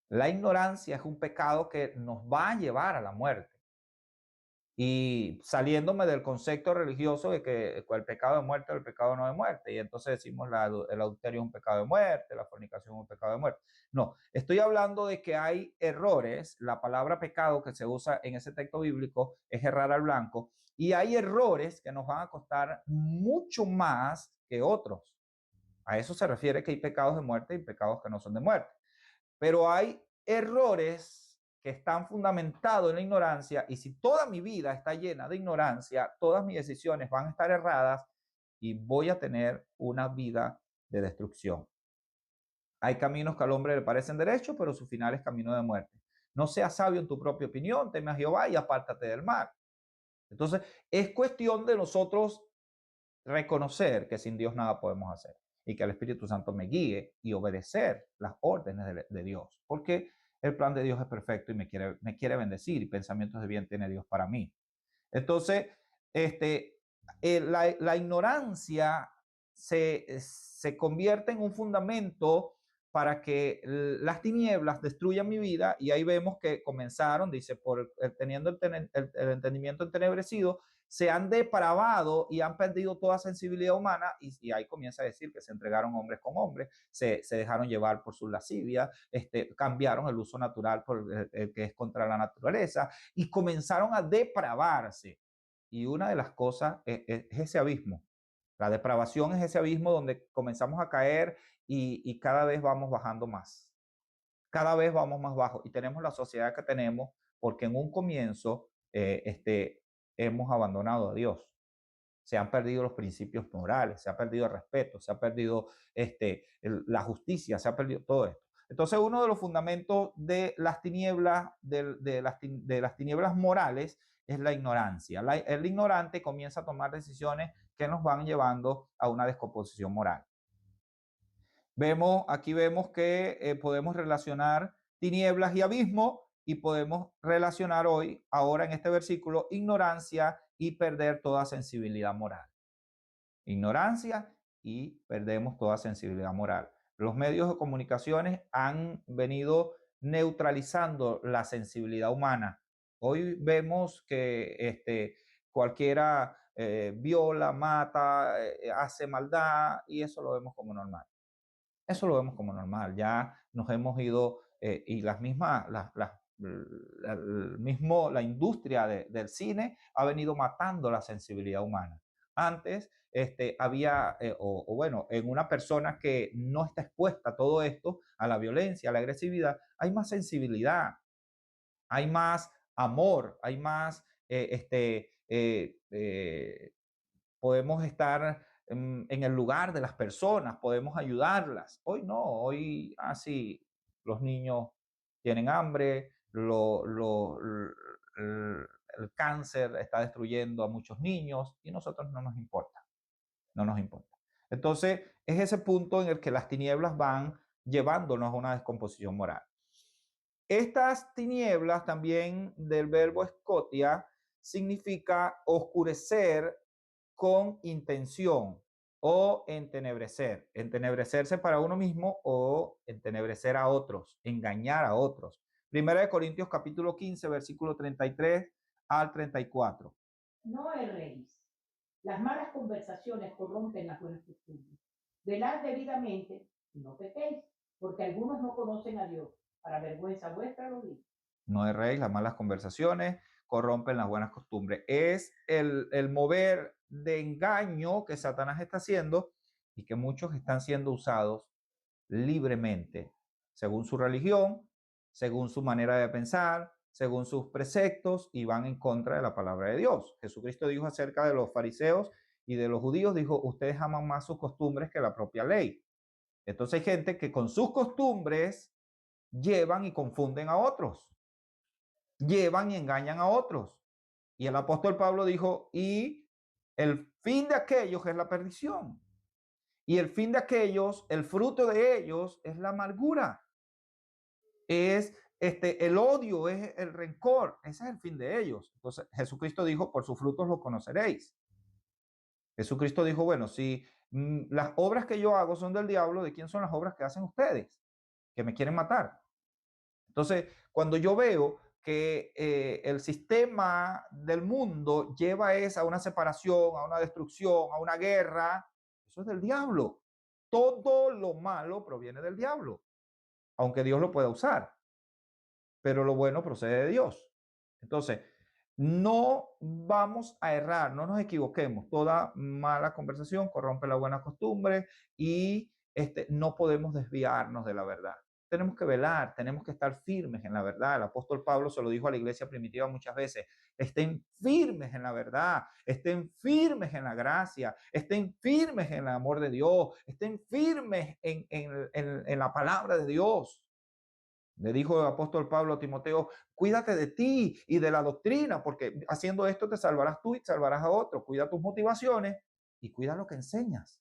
La ignorancia es un pecado que nos va a llevar a la muerte. Y saliéndome del concepto religioso de que el pecado de muerte es el pecado no de muerte, y entonces decimos el adulterio es un pecado de muerte, la fornicación es un pecado de muerte. No, estoy hablando de que hay errores, la palabra pecado que se usa en ese texto bíblico es errar al blanco, y hay errores que nos van a costar mucho más que otros. A eso se refiere que hay pecados de muerte y pecados que no son de muerte. Pero hay errores que están fundamentados en la ignorancia, y si toda mi vida está llena de ignorancia, todas mis decisiones van a estar erradas y voy a tener una vida de destrucción. Hay caminos que al hombre le parecen derechos, pero su final es camino de muerte. No seas sabio en tu propia opinión, teme a Jehová y apártate del mal. Entonces, es cuestión de nosotros reconocer que sin Dios nada podemos hacer y que el Espíritu Santo me guíe y obedecer las órdenes de Dios, porque el plan de Dios es perfecto y me quiere bendecir, y pensamientos de bien tiene Dios para mí. Entonces, la ignorancia se convierte en un fundamento para que las tinieblas destruyan mi vida, y ahí vemos que comenzaron, dice, teniendo el entendimiento entenebrecido, se han depravado y han perdido toda sensibilidad humana, y ahí comienza a decir que se entregaron hombres con hombres, se dejaron llevar por su lascivia, cambiaron el uso natural por el que es contra la naturaleza, y comenzaron a depravarse. Y una de las cosas es ese abismo. La depravación es ese abismo donde comenzamos a caer y cada vez vamos bajando más. Cada vez vamos más bajo y tenemos la sociedad que tenemos porque en un comienzo hemos abandonado a Dios. Se han perdido los principios morales, se ha perdido el respeto, se ha perdido la justicia, se ha perdido todo esto. Entonces, uno de los fundamentos de las tinieblas, de las tinieblas morales, es la ignorancia. El ignorante comienza a tomar decisiones que nos van llevando a una descomposición moral. Aquí vemos que podemos relacionar tinieblas y abismo, y podemos relacionar ahora en este versículo, ignorancia y perder toda sensibilidad moral. Ignorancia y perdemos toda sensibilidad moral. Los medios de comunicaciones han venido neutralizando la sensibilidad humana. Hoy vemos que cualquiera viola, mata, hace maldad, y eso lo vemos como normal. Eso lo vemos como normal. Ya nos hemos ido y la industria del cine ha venido matando la sensibilidad humana. Antes había, bueno, en una persona que no está expuesta a todo esto, a la violencia, a la agresividad, hay más sensibilidad, hay más amor, hay más, podemos estar en el lugar de las personas, podemos ayudarlas. Hoy no, hoy así los niños tienen hambre, el cáncer está destruyendo a muchos niños y a nosotros no nos importa, no nos importa. Entonces es ese punto en el que las tinieblas van llevándonos a una descomposición moral. Estas tinieblas también del verbo escotia significa oscurecer con intención o entenebrecer. Entenebrecerse para uno mismo o entenebrecer a otros, engañar a otros. Primera de Corintios capítulo 15, versículo 33 al 34. No erréis. Las malas conversaciones corrompen las buenas costumbres. Velad debidamente y no pequéis, porque algunos no conocen a Dios. Para vergüenza vuestra lo digo. No erréis, las malas conversaciones corrompen las buenas costumbres. Es el mover de engaño que Satanás está haciendo y que muchos están siendo usados libremente, según su religión, según su manera de pensar, según sus preceptos, y van en contra de la palabra de Dios. Jesucristo dijo acerca de los fariseos y de los judíos, dijo, ustedes aman más sus costumbres que la propia ley. Entonces hay gente que con sus costumbres llevan y confunden a otros, llevan y engañan a otros. Y el apóstol Pablo dijo, y el fin de aquellos es la perdición. Y el fin de aquellos, el fruto de ellos es la amargura. Es el odio, es el rencor. Ese es el fin de ellos. Entonces Jesucristo dijo, por sus frutos los conoceréis. Jesucristo dijo, bueno, si las obras que yo hago son del diablo, ¿de quién son las obras que hacen ustedes? Que me quieren matar. Entonces, cuando yo veo que el sistema del mundo lleva a una separación, a una destrucción, a una guerra, eso es del diablo. Todo lo malo proviene del diablo, aunque Dios lo pueda usar, pero lo bueno procede de Dios. Entonces, no vamos a errar, no nos equivoquemos. Toda mala conversación corrompe la buena costumbre y no podemos desviarnos de la verdad. Tenemos que velar, tenemos que estar firmes en la verdad. El apóstol Pablo se lo dijo a la iglesia primitiva muchas veces. Estén firmes en la verdad, estén firmes en la gracia, estén firmes en el amor de Dios, estén firmes en la palabra de Dios. Le dijo el apóstol Pablo a Timoteo, cuídate de ti y de la doctrina, porque haciendo esto te salvarás tú y salvarás a otros. Cuida tus motivaciones y cuida lo que enseñas.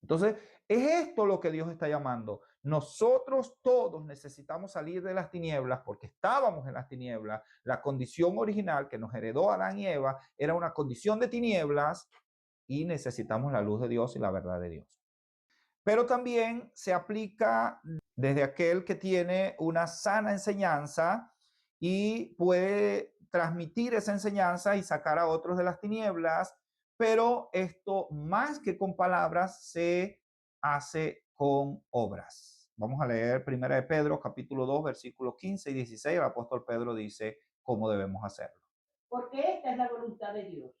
Entonces, es esto lo que Dios está llamando. Nosotros todos necesitamos salir de las tinieblas porque estábamos en las tinieblas. La condición original que nos heredó Adán y Eva era una condición de tinieblas y necesitamos la luz de Dios y la verdad de Dios. Pero también se aplica desde aquel que tiene una sana enseñanza y puede transmitir esa enseñanza y sacar a otros de las tinieblas, pero esto más que con palabras se hace con obras. Vamos a leer 1 de Pedro, capítulo 2, versículos 15 y 16. El apóstol Pedro dice cómo debemos hacerlo. Porque esta es la voluntad de Dios,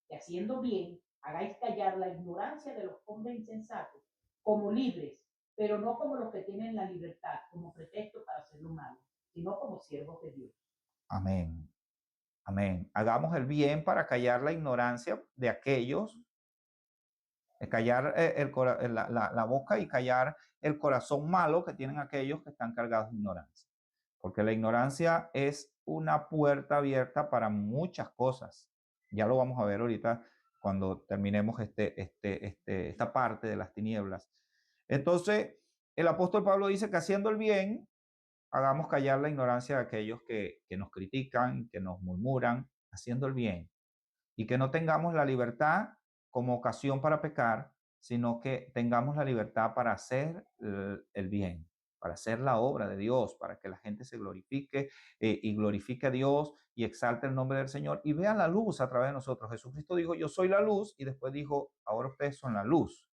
que haciendo bien hagáis callar la ignorancia de los hombres insensatos, como libres, pero no como los que tienen la libertad como pretexto para hacer lo malo, sino como siervos de Dios. Amén. Amén. Hagamos el bien para callar la ignorancia de aquellos, callar la boca y callar el corazón malo que tienen aquellos que están cargados de ignorancia. Porque la ignorancia es una puerta abierta para muchas cosas. Ya lo vamos a ver ahorita cuando terminemos esta parte de las tinieblas. Entonces, el apóstol Pablo dice que haciendo el bien, hagamos callar la ignorancia de aquellos que nos critican, que nos murmuran, haciendo el bien. Y que no tengamos la libertad como ocasión para pecar, sino que tengamos la libertad para hacer el bien, para hacer la obra de Dios, para que la gente se glorifique y glorifique a Dios y exalte el nombre del Señor y vea la luz a través de nosotros. Jesucristo dijo, yo soy la luz, y después dijo, ahora ustedes son la luz.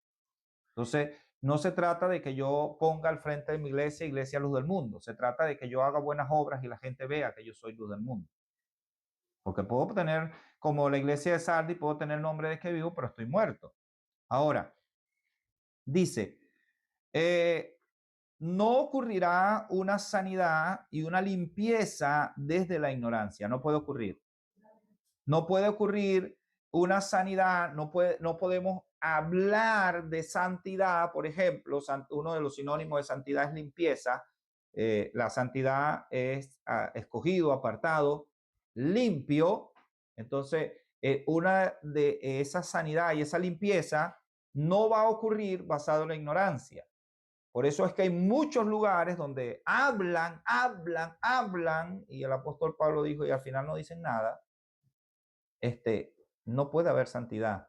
Entonces, no se trata de que yo ponga al frente de mi iglesia, iglesia luz del mundo. Se trata de que yo haga buenas obras y la gente vea que yo soy luz del mundo. Porque puedo tener, como la iglesia de Sardis, puedo tener nombre de que vivo, pero estoy muerto. Ahora, dice, no ocurrirá una sanidad y una limpieza desde la ignorancia. No puede ocurrir. No puede ocurrir una sanidad, no podemos hablar de santidad, por ejemplo, uno de los sinónimos de santidad es limpieza. La santidad es escogido, apartado, limpio. Entonces, una de esa sanidad y esa limpieza no va a ocurrir basado en la ignorancia. Por eso es que hay muchos lugares donde hablan, y el apóstol Pablo dijo, y al final no dicen nada. No puede haber santidad.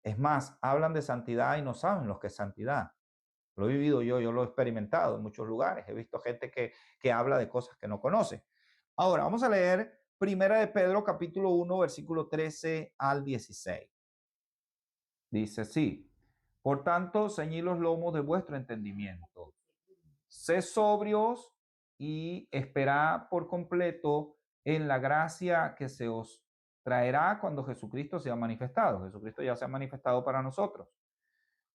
Es más, hablan de santidad y no saben lo que es santidad. Lo he vivido yo lo he experimentado en muchos lugares. He visto gente que habla de cosas que no conoce. Ahora, vamos a leer Primera de Pedro, capítulo 1, versículo 13 al 16. Dice así: por tanto, ceñid los lomos de vuestro entendimiento. Sed sobrios y esperad por completo en la gracia que se os traerá cuando Jesucristo sea manifestado. Jesucristo ya se ha manifestado para nosotros.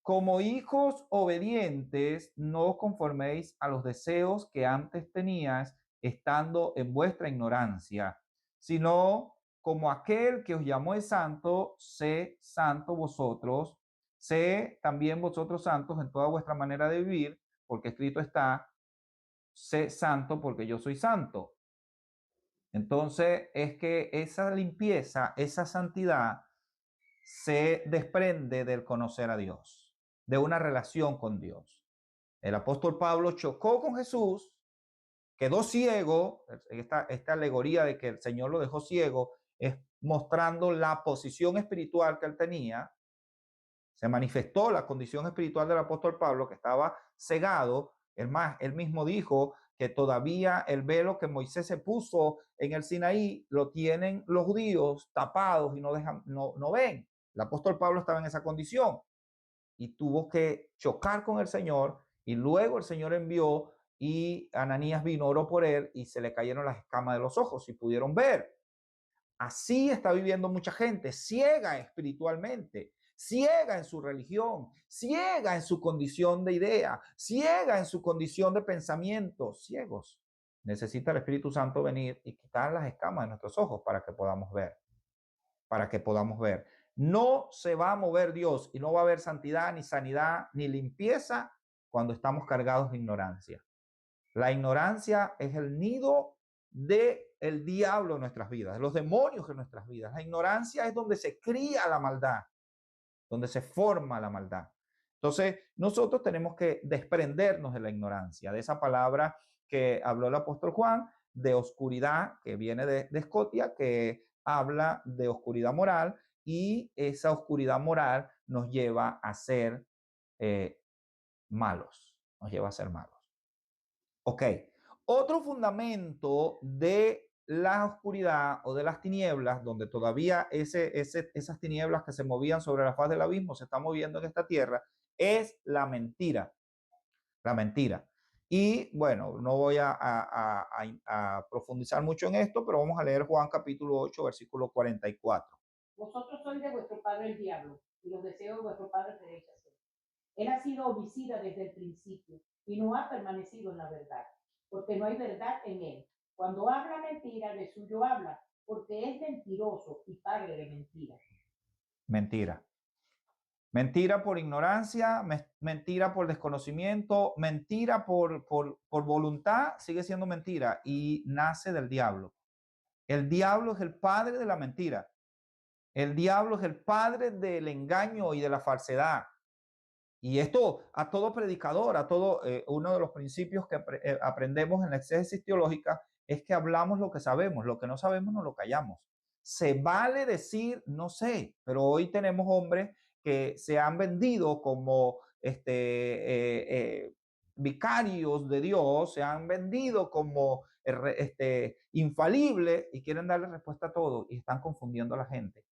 Como hijos obedientes, no os conforméis a los deseos que antes teníais estando en vuestra ignorancia, sino como aquel que os llamó es santo, sé santo vosotros, sé también vosotros santos en toda vuestra manera de vivir, porque escrito está, sé santo porque yo soy santo. Entonces es que esa limpieza, esa santidad se desprende del conocer a Dios, de una relación con Dios. El apóstol Pablo chocó con Jesús, quedó ciego. Esta alegoría de que el Señor lo dejó ciego es mostrando la posición espiritual que él tenía. Se manifestó la condición espiritual del apóstol Pablo, que estaba cegado. Es más, él mismo dijo que todavía el velo que Moisés se puso en el Sinaí lo tienen los judíos tapados y no ven. El apóstol Pablo estaba en esa condición y tuvo que chocar con el Señor, y luego el Señor envió y Ananías vino, oró por él y se le cayeron las escamas de los ojos y pudieron ver. Así está viviendo mucha gente, ciega espiritualmente, ciega en su religión, ciega en su condición de idea, ciega en su condición de pensamiento, ciegos. Necesita el Espíritu Santo venir y quitar las escamas de nuestros ojos para que podamos ver, para que podamos ver. No se va a mover Dios y no va a haber santidad, ni sanidad, ni limpieza cuando estamos cargados de ignorancia. La ignorancia es el nido del diablo en nuestras vidas, de los demonios en nuestras vidas. La ignorancia es donde se cría la maldad, donde se forma la maldad. Entonces, nosotros tenemos que desprendernos de la ignorancia, de esa palabra que habló el apóstol Juan, de oscuridad, que viene de Escotia, que habla de oscuridad moral, y esa oscuridad moral nos lleva a ser malos, nos lleva a ser malos. Ok, otro fundamento de la oscuridad o de las tinieblas, donde todavía esas tinieblas que se movían sobre la faz del abismo se están moviendo en esta tierra, es la mentira. La mentira. Y bueno, no voy a profundizar mucho en esto, pero vamos a leer Juan capítulo 8, versículo 44. Vosotros sois de vuestro padre el diablo, y los deseos de vuestro padre queréis hacer. Él ha sido homicida desde el principio y no ha permanecido en la verdad, porque no hay verdad en él. Cuando habla mentira, de suyo habla, porque es mentiroso y padre de mentira. Mentira. Mentira por ignorancia, mentira por desconocimiento, mentira por voluntad, sigue siendo mentira y nace del diablo. El diablo es el padre de la mentira. El diablo es el padre del engaño y de la falsedad. Y esto a todo predicador, a todo, uno de los principios que aprendemos en la exégesis teológica es que hablamos lo que sabemos, lo que no sabemos no lo callamos. Se vale decir no sé, pero hoy tenemos hombres que se han vendido como vicarios de Dios, se han vendido como infalibles y quieren darle respuesta a todo y están confundiendo a la gente.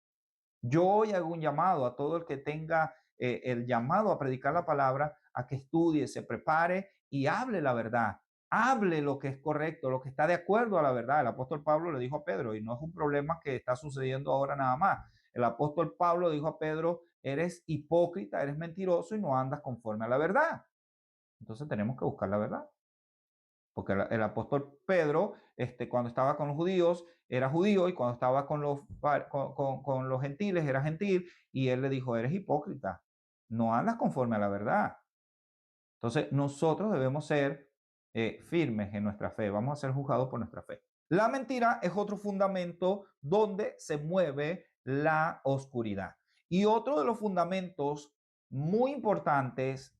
Yo hoy hago un llamado a todo el que tenga el llamado a predicar la palabra, a que estudie, se prepare y hable la verdad. hable lo que es correcto, lo que está de acuerdo a la verdad. El apóstol Pablo le dijo a Pedro, y no es un problema que está sucediendo ahora nada más. El apóstol Pablo dijo a Pedro, eres hipócrita, eres mentiroso y no andas conforme a la verdad. Entonces tenemos que buscar la verdad. Porque el apóstol Pedro, cuando estaba con los judíos, era judío, y cuando estaba con los gentiles, era gentil, y él le dijo, eres hipócrita, no andas conforme a la verdad. Entonces, nosotros debemos ser firmes en nuestra fe, vamos a ser juzgados por nuestra fe. La mentira es otro fundamento donde se mueve la oscuridad. Y otro de los fundamentos muy importantes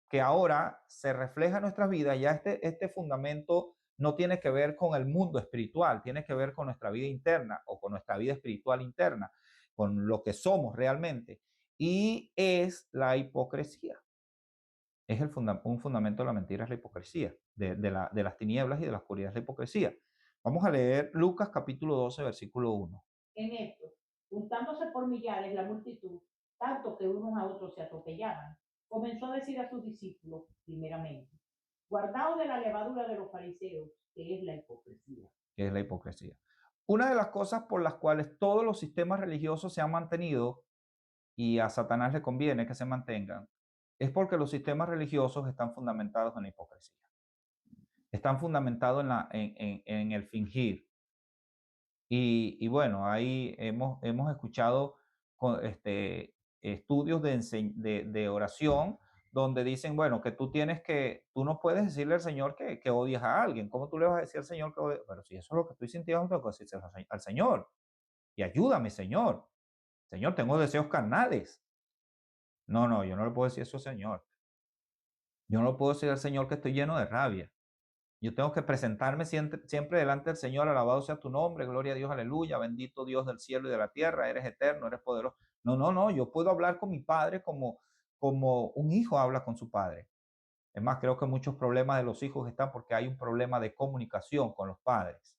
que ahora se refleja en nuestras vidas, ya este fundamento no tiene que ver con el mundo espiritual, tiene que ver con nuestra vida interna o con nuestra vida espiritual interna, con lo que somos realmente, y es la hipocresía. Es un fundamento de la mentira, es la hipocresía, de las tinieblas y de la oscuridad es la hipocresía. Vamos a leer Lucas capítulo 12, versículo 1. En esto, juntándose por millares la multitud, tanto que unos a otros se atropellaban, comenzó a decir a sus discípulos, primeramente, guardaos de la levadura de los fariseos, que es la hipocresía. Que es la hipocresía. Una de las cosas por las cuales todos los sistemas religiosos se han mantenido, y a Satanás le conviene que se mantengan, es porque los sistemas religiosos están fundamentados en la hipocresía. Están fundamentados en el fingir. Y bueno, ahí hemos escuchado estudios de oración donde dicen, bueno, que tú no puedes decirle al Señor que odias a alguien. ¿Cómo tú le vas a decir al Señor que odias? Pero si eso es lo que estoy sintiendo, tengo que decirse al Señor. Y ayúdame, Señor. Señor, tengo deseos carnales. No, yo no le puedo decir eso al Señor. Yo no le puedo decir al Señor que estoy lleno de rabia. Yo tengo que presentarme siempre delante del Señor, alabado sea tu nombre, gloria a Dios, aleluya, bendito Dios del cielo y de la tierra, eres eterno, eres poderoso. No, yo puedo hablar con mi padre como un hijo habla con su padre. Es más, creo que muchos problemas de los hijos están porque hay un problema de comunicación con los padres.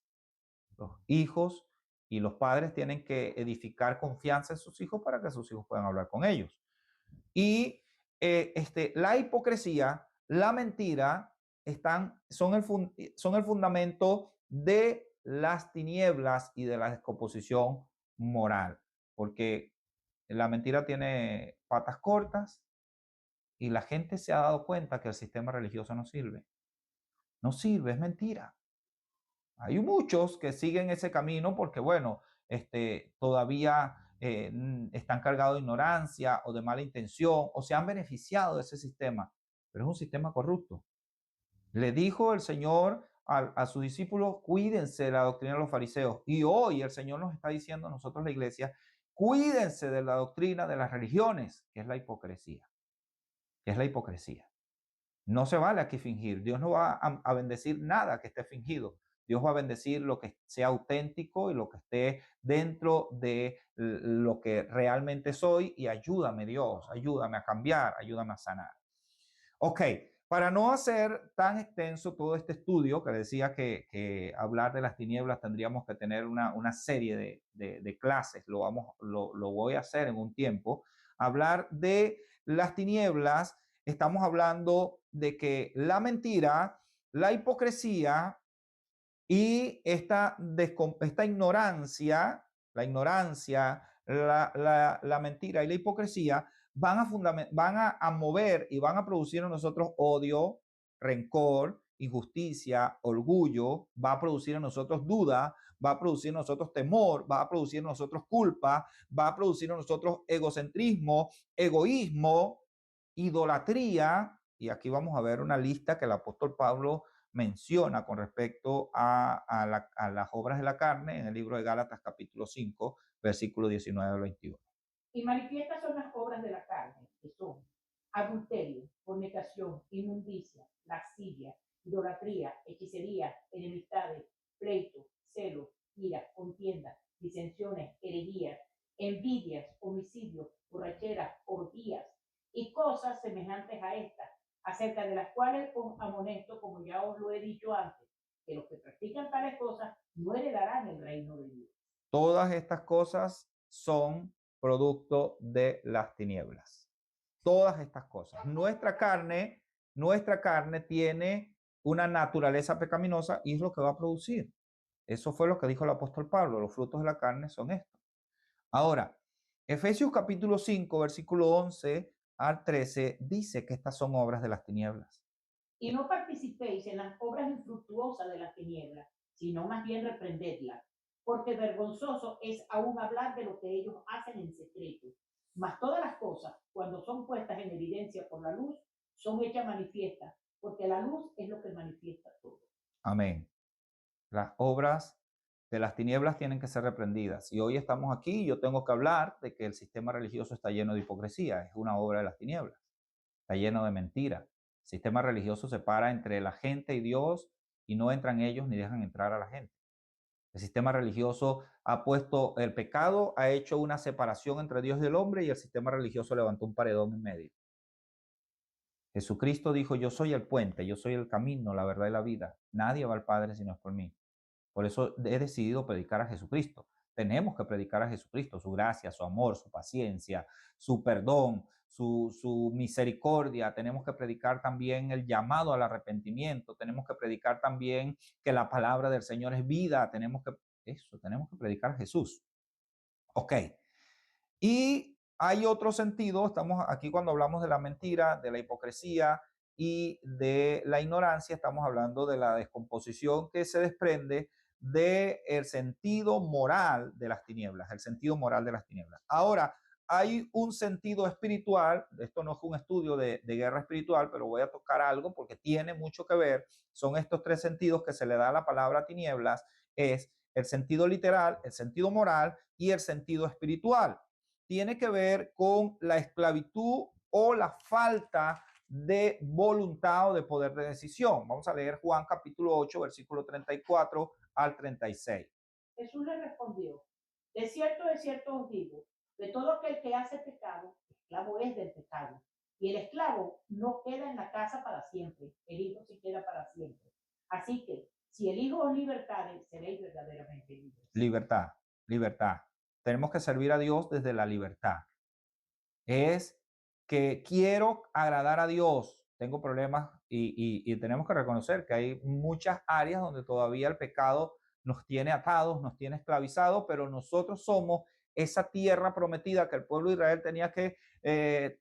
Los hijos y los padres tienen que edificar confianza en sus hijos para que sus hijos puedan hablar con ellos. Y la hipocresía, la mentira, son el fundamento de las tinieblas y de la descomposición moral, porque la mentira tiene patas cortas y la gente se ha dado cuenta que el sistema religioso no sirve. No sirve, es mentira. Hay muchos que siguen ese camino porque, bueno, todavía están cargados de ignorancia o de mala intención o se han beneficiado de ese sistema, pero es un sistema corrupto. Le dijo el Señor a sus discípulos, cuídense de la doctrina de los fariseos. Y hoy el Señor nos está diciendo a nosotros, la iglesia, cuídense de la doctrina de las religiones, que es la hipocresía. Que es la hipocresía. No se vale aquí fingir. Dios no va a bendecir nada que esté fingido. Dios va a bendecir lo que sea auténtico y lo que esté dentro de lo que realmente soy. Y ayúdame, Dios, ayúdame a cambiar, ayúdame a sanar. Ok, para no hacer tan extenso todo este estudio, que decía que hablar de las tinieblas tendríamos que tener una serie de clases, lo voy a hacer en un tiempo. Hablar de las tinieblas, estamos hablando de que la mentira, la hipocresía y esta ignorancia, la mentira y la hipocresía van a mover y van a producir en nosotros odio, rencor, injusticia, orgullo, va a producir en nosotros duda, va a producir en nosotros temor, va a producir en nosotros culpa, va a producir en nosotros egocentrismo, egoísmo, idolatría. Y aquí vamos a ver una lista que el apóstol Pablo menciona con respecto a las obras de la carne en el libro de Gálatas capítulo 5, versículo 19 al 21. Y manifiestas son las obras de la carne, que son adulterio, fornicación, inmundicia, lascivia, idolatría, hechicería, enemistades, pleito, celo, ira, contienda, disensiones, herejías, envidias, homicidios, borracheras, orgías y cosas semejantes a estas, acerca de las cuales os amonesto, como ya os lo he dicho antes, que los que practican tales cosas no heredarán el reino de Dios. Todas estas cosas son producto de las tinieblas. Todas estas cosas. Nuestra carne tiene una naturaleza pecaminosa y es lo que va a producir. Eso fue lo que dijo el apóstol Pablo, los frutos de la carne son estos. Ahora, Efesios capítulo 5, versículo 11 al 13, dice que estas son obras de las tinieblas. Y no participéis en las obras infructuosas de las tinieblas, sino más bien reprendedlas, porque vergonzoso es aún hablar de lo que ellos hacen en secreto. Mas todas las cosas, cuando son puestas en evidencia por la luz, son hechas manifiestas, porque la luz es lo que manifiesta todo. Amén. Las obras de las tinieblas tienen que ser reprendidas. Y hoy estamos aquí y yo tengo que hablar de que el sistema religioso está lleno de hipocresía. Es una obra de las tinieblas. Está lleno de mentira. El sistema religioso separa entre la gente y Dios y no entran ellos ni dejan entrar a la gente. El sistema religioso ha puesto el pecado, ha hecho una separación entre Dios y el hombre y el sistema religioso levantó un paredón en medio. Jesucristo dijo, yo soy el puente, yo soy el camino, la verdad y la vida. Nadie va al Padre si no es por mí. Por eso he decidido predicar a Jesucristo. Tenemos que predicar a Jesucristo, su gracia, su amor, su paciencia, su perdón, su misericordia. Tenemos que predicar también el llamado al arrepentimiento. Tenemos que predicar también que la palabra del Señor es vida. Tenemos que predicar a Jesús. Ok. Y hay otro sentido, estamos aquí cuando hablamos de la mentira, de la hipocresía y de la ignorancia, estamos hablando de la descomposición que se desprende del sentido moral de las tinieblas, el sentido moral de las tinieblas. Ahora, hay un sentido espiritual, esto no es un estudio de guerra espiritual, pero voy a tocar algo porque tiene mucho que ver, son estos tres sentidos que se le da a la palabra tinieblas, es el sentido literal, el sentido moral y el sentido espiritual. Tiene que ver con la esclavitud o la falta de voluntad o de poder de decisión. Vamos a leer Juan capítulo 8, versículo 34 al 36. Jesús le respondió, de cierto os digo, de todo aquel que hace pecado, esclavo es del pecado. Y el esclavo no queda en la casa para siempre, el hijo sí queda para siempre. Así que, si el hijo os libertare, seréis verdaderamente libres. Libertad, libertad. Tenemos que servir a Dios desde la libertad. Es que quiero agradar a Dios. Tengo problemas y tenemos que reconocer que hay muchas áreas donde todavía el pecado nos tiene atados, nos tiene esclavizados, pero nosotros somos esa tierra prometida que el pueblo de Israel tenía que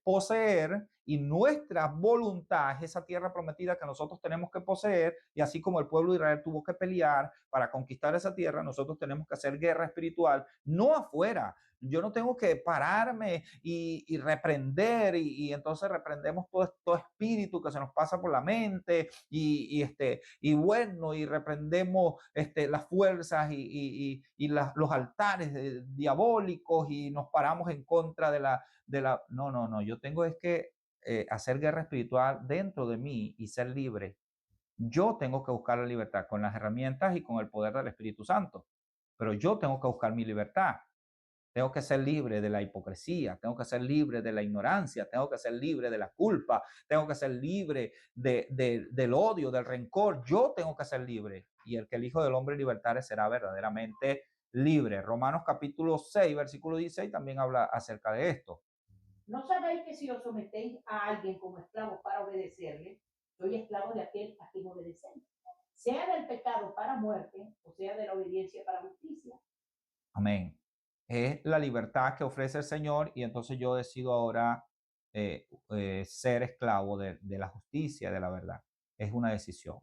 poseer y nuestra voluntad es esa tierra prometida que nosotros tenemos que poseer y así como el pueblo de Israel tuvo que pelear para conquistar esa tierra, nosotros tenemos que hacer guerra espiritual, no afuera. Yo no tengo que pararme y reprender y entonces reprendemos todo espíritu que se nos pasa por la mente y bueno, y reprendemos las fuerzas los altares diabólicos y nos paramos en contra de la. No, yo tengo es que hacer guerra espiritual dentro de mí y ser libre. Yo tengo que buscar la libertad con las herramientas y con el poder del Espíritu Santo, pero yo tengo que buscar mi libertad. Tengo que ser libre de la hipocresía, tengo que ser libre de la ignorancia, tengo que ser libre de la culpa, tengo que ser libre del odio, del rencor. Yo tengo que ser libre. Y el que el Hijo del Hombre libertare será verdaderamente libre. Romanos capítulo 6, versículo 16 también habla acerca de esto. ¿No sabéis que si os sometéis a alguien como esclavo para obedecerle, soy esclavo de aquel a quien obedecéis? Sea del pecado para muerte, o sea de la obediencia para justicia. Amén. Es la libertad que ofrece el Señor y entonces yo decido ahora ser esclavo de la justicia, de la verdad. Es una decisión.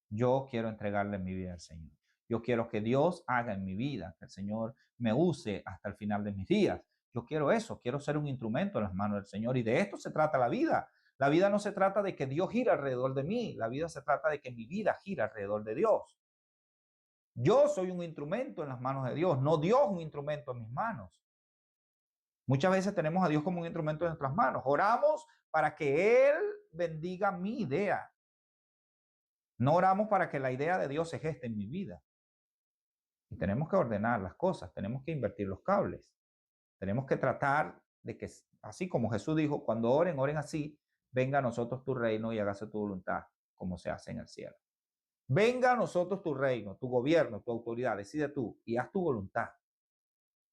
Yo quiero entregarle mi vida al Señor. Yo quiero que Dios haga en mi vida, que el Señor me use hasta el final de mis días. Yo quiero eso, quiero ser un instrumento en las manos del Señor y de esto se trata la vida. La vida no se trata de que Dios gira alrededor de mí, la vida se trata de que mi vida gira alrededor de Dios. Yo soy un instrumento en las manos de Dios, no Dios un instrumento en mis manos. Muchas veces tenemos a Dios como un instrumento en nuestras manos. Oramos para que Él bendiga mi idea. No oramos para que la idea de Dios se geste en mi vida. Y tenemos que ordenar las cosas, tenemos que invertir los cables. Tenemos que tratar de que, así como Jesús dijo, cuando oren, oren así, venga a nosotros tu reino y hágase tu voluntad, como se hace en el cielo. Venga a nosotros tu reino, tu gobierno, tu autoridad, decide tú y haz tu voluntad.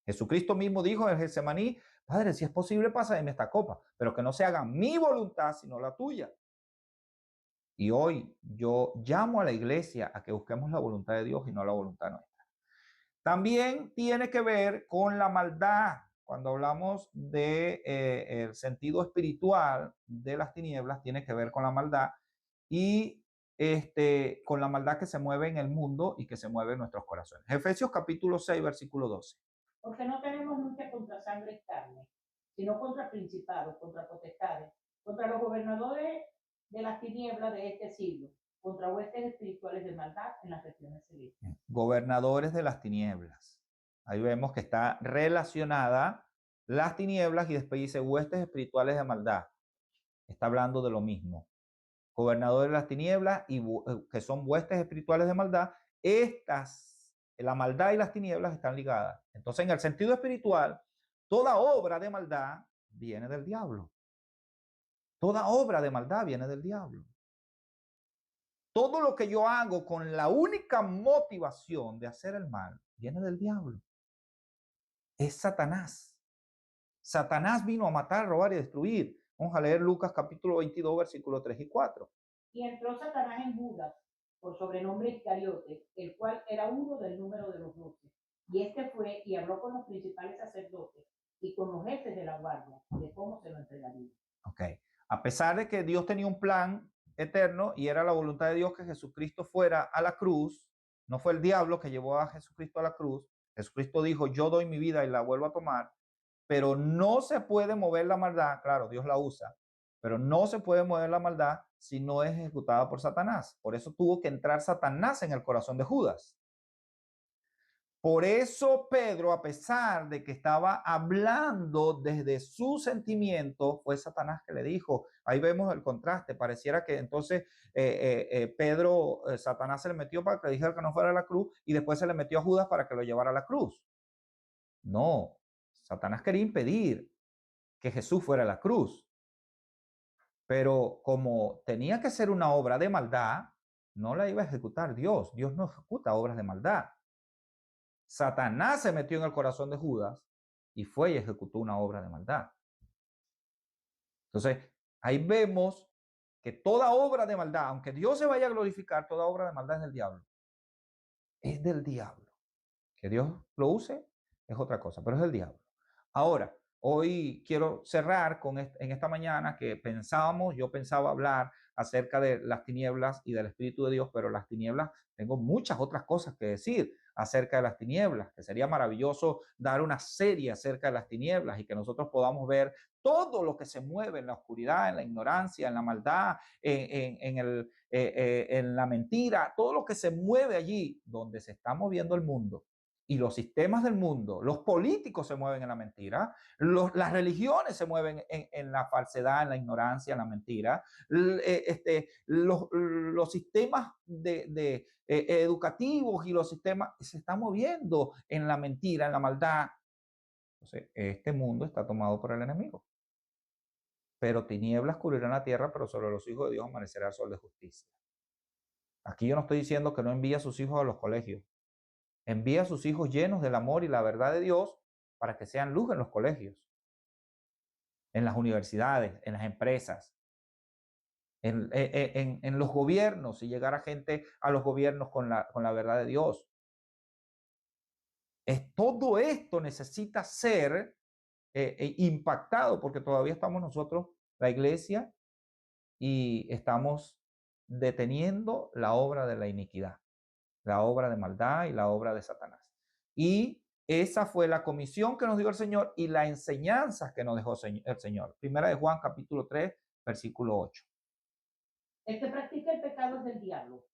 Jesucristo mismo dijo en el Getsemaní, Padre, si es posible, pásame esta copa, pero que no se haga mi voluntad, sino la tuya. Y hoy yo llamo a la iglesia a que busquemos la voluntad de Dios y no la voluntad nuestra. También tiene que ver con la maldad. Cuando hablamos de el sentido espiritual de las tinieblas, tiene que ver con la maldad y con la maldad que se mueve en el mundo y que se mueve en nuestros corazones. Efesios capítulo 6, versículo 12. Porque no tenemos lucha contra sangre y carne, sino contra principados, contra potestades, contra los gobernadores de las tinieblas de este siglo, contra huestes espirituales de maldad en las regiones celestes. Gobernadores de las tinieblas. Ahí vemos que está relacionada las tinieblas y después dice huestes espirituales de maldad. Está hablando de lo mismo. Gobernadores de las tinieblas y que son huestes espirituales de maldad. La maldad y las tinieblas están ligadas. Entonces, en el sentido espiritual, toda obra de maldad viene del diablo. Toda obra de maldad viene del diablo. Todo lo que yo hago con la única motivación de hacer el mal viene del diablo. Es Satanás. Satanás vino a matar, robar y destruir. Vamos a leer Lucas capítulo 22, versículos 3 y 4. Y entró Satanás en Judas, por sobrenombre Iscariote, el cual era uno del número de los 12. Y este fue y habló con los principales sacerdotes y con los jefes de la guardia de cómo se lo entregaría. Ok. A pesar de que Dios tenía un plan eterno y era la voluntad de Dios que Jesucristo fuera a la cruz, no fue el diablo que llevó a Jesucristo a la cruz. Jesucristo dijo, yo doy mi vida y la vuelvo a tomar, pero no se puede mover la maldad, claro, Dios la usa, pero no se puede mover la maldad si no es ejecutada por Satanás. Por eso tuvo que entrar Satanás en el corazón de Judas. Por eso Pedro, a pesar de que estaba hablando desde su sentimiento, fue Satanás que le dijo. Ahí vemos el contraste. Pareciera que entonces Satanás se le metió para que le dijera que no fuera a la cruz y después se le metió a Judas para que lo llevara a la cruz. No, Satanás quería impedir que Jesús fuera a la cruz. Pero como tenía que ser una obra de maldad, no la iba a ejecutar Dios. Dios no ejecuta obras de maldad. Satanás se metió en el corazón de Judas y fue y ejecutó una obra de maldad. Entonces, ahí vemos que toda obra de maldad, aunque Dios se vaya a glorificar, toda obra de maldad es del diablo. Es del diablo. Que Dios lo use es otra cosa, pero es del diablo. Ahora, hoy quiero cerrar en esta mañana que yo pensaba hablar acerca de las tinieblas y del Espíritu de Dios, pero las tinieblas, tengo muchas otras cosas que decir acerca de las tinieblas, que sería maravilloso dar una serie acerca de las tinieblas y que nosotros podamos ver todo lo que se mueve en la oscuridad, en la ignorancia, en la maldad, en la mentira, todo lo que se mueve allí donde se está moviendo el mundo. Y los sistemas del mundo, los políticos se mueven en la mentira, las religiones se mueven en la falsedad, en la ignorancia, en la mentira, los sistemas educativos y los sistemas se están moviendo en la mentira, en la maldad. Entonces, este mundo está tomado por el enemigo. Pero tinieblas cubrirán la tierra, pero sobre los hijos de Dios amanecerá el sol de justicia. Aquí yo no estoy diciendo que no envíe a sus hijos a los colegios. Envía a sus hijos llenos del amor y la verdad de Dios para que sean luz en los colegios, en las universidades, en las empresas, en los gobiernos y llegar a gente a los gobiernos con la verdad de Dios. Todo esto necesita ser impactado porque todavía estamos nosotros, la iglesia, y estamos deteniendo la obra de la iniquidad, la obra de maldad y la obra de Satanás. Y esa fue la comisión que nos dio el Señor y la enseñanza que nos dejó el Señor. Primera de Juan, capítulo 3, versículo 8. El que practica el pecado es del diablo,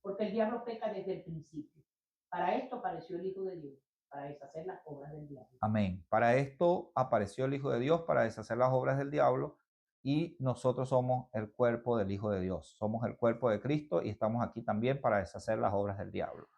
porque el diablo peca desde el principio. Para esto apareció el Hijo de Dios, para deshacer las obras del diablo. Amén. Para esto apareció el Hijo de Dios, para deshacer las obras del diablo, y nosotros somos el cuerpo del Hijo de Dios. Somos el cuerpo de Cristo y estamos aquí también para deshacer las obras del diablo.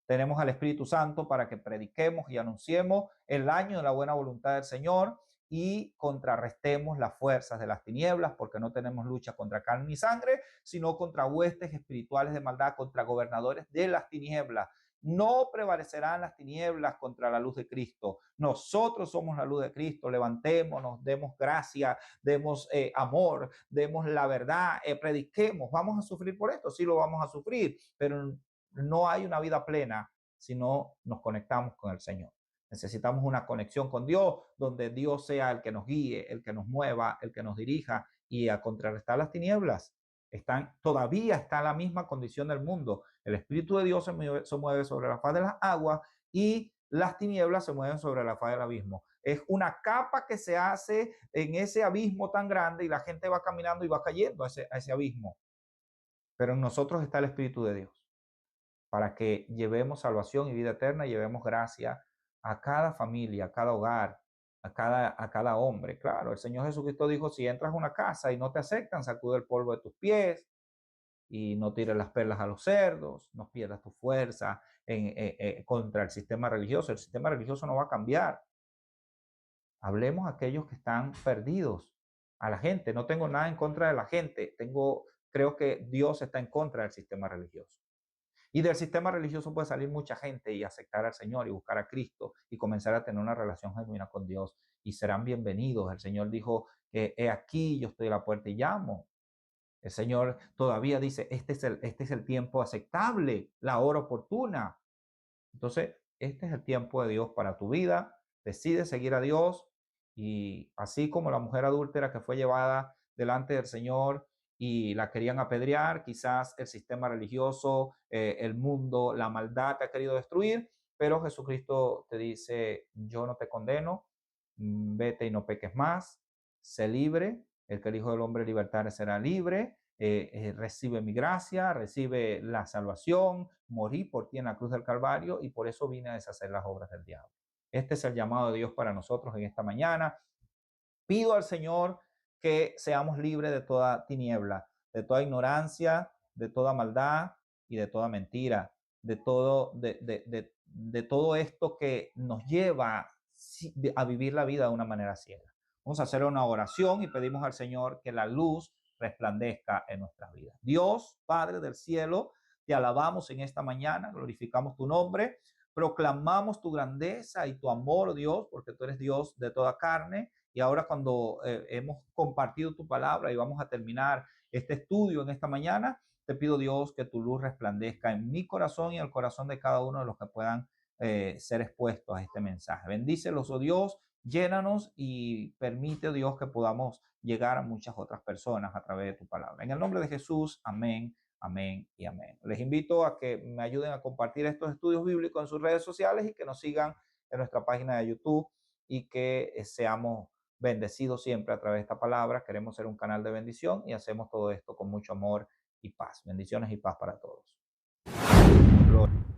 Tenemos al Espíritu Santo para que prediquemos y anunciemos el año de la buena voluntad del Señor y contrarrestemos las fuerzas de las tinieblas, porque no tenemos lucha contra carne ni sangre, sino contra huestes espirituales de maldad, contra gobernadores de las tinieblas. No prevalecerán las tinieblas contra la luz de Cristo. Nosotros somos la luz de Cristo. Levantémonos, demos gracia, demos amor, demos la verdad, prediquemos. ¿Vamos a sufrir por esto? Sí, lo vamos a sufrir, pero no hay una vida plena si no nos conectamos con el Señor. Necesitamos una conexión con Dios, donde Dios sea el que nos guíe, el que nos mueva, el que nos dirija, y a contrarrestar las tinieblas. Todavía está la misma condición del mundo. El Espíritu de Dios se mueve sobre la faz de las aguas y las tinieblas se mueven sobre la faz del abismo. Es una capa que se hace en ese abismo tan grande y la gente va caminando y va cayendo a ese abismo. Pero en nosotros está el Espíritu de Dios para que llevemos salvación y vida eterna, llevemos gracia a cada familia, a cada hogar, a cada hombre. Claro, el Señor Jesucristo dijo, si entras a una casa y no te aceptan, sacude el polvo de tus pies y no tires las perlas a los cerdos, no pierdas tu fuerza contra el sistema religioso. El sistema religioso no va a cambiar. Hablemos a aquellos que están perdidos, a la gente. No tengo nada en contra de la gente. Creo que Dios está en contra del sistema religioso. Y del sistema religioso puede salir mucha gente y aceptar al Señor y buscar a Cristo y comenzar a tener una relación genuina con Dios y serán bienvenidos. El Señor dijo que he aquí, yo estoy a la puerta y llamo. El Señor todavía dice, este es el tiempo aceptable, la hora oportuna. Entonces, este es el tiempo de Dios para tu vida. Decide seguir a Dios y así como la mujer adúltera que fue llevada delante del Señor y la querían apedrear, quizás el sistema religioso, el mundo, la maldad te ha querido destruir, pero Jesucristo te dice, yo no te condeno, vete y no peques más, sé libre, el que el Hijo del Hombre libertare será libre, recibe mi gracia, recibe la salvación, morí por ti en la cruz del Calvario y por eso vine a deshacer las obras del diablo. Este es el llamado de Dios para nosotros en esta mañana. Pido al Señor que seamos libres de toda tiniebla, de toda ignorancia, de toda maldad y de toda mentira, de todo esto que nos lleva a vivir la vida de una manera ciega. Vamos a hacer una oración y pedimos al Señor que la luz resplandezca en nuestras vidas. Dios, Padre del cielo, te alabamos en esta mañana, glorificamos tu nombre, proclamamos tu grandeza y tu amor, Dios, porque tú eres Dios de toda carne. Y ahora cuando hemos compartido tu palabra y vamos a terminar este estudio en esta mañana, te pido, Dios, que tu luz resplandezca en mi corazón y en el corazón de cada uno de los que puedan ser expuestos a este mensaje. Bendícelos, oh Dios, llénanos y permite, oh Dios, que podamos llegar a muchas otras personas a través de tu palabra. En el nombre de Jesús, amén, amén y amén. Les invito a que me ayuden a compartir estos estudios bíblicos en sus redes sociales y que nos sigan en nuestra página de YouTube y que seamos bendecidos siempre a través de esta palabra. Queremos ser un canal de bendición y hacemos todo esto con mucho amor y paz. Bendiciones y paz para todos. Gloria.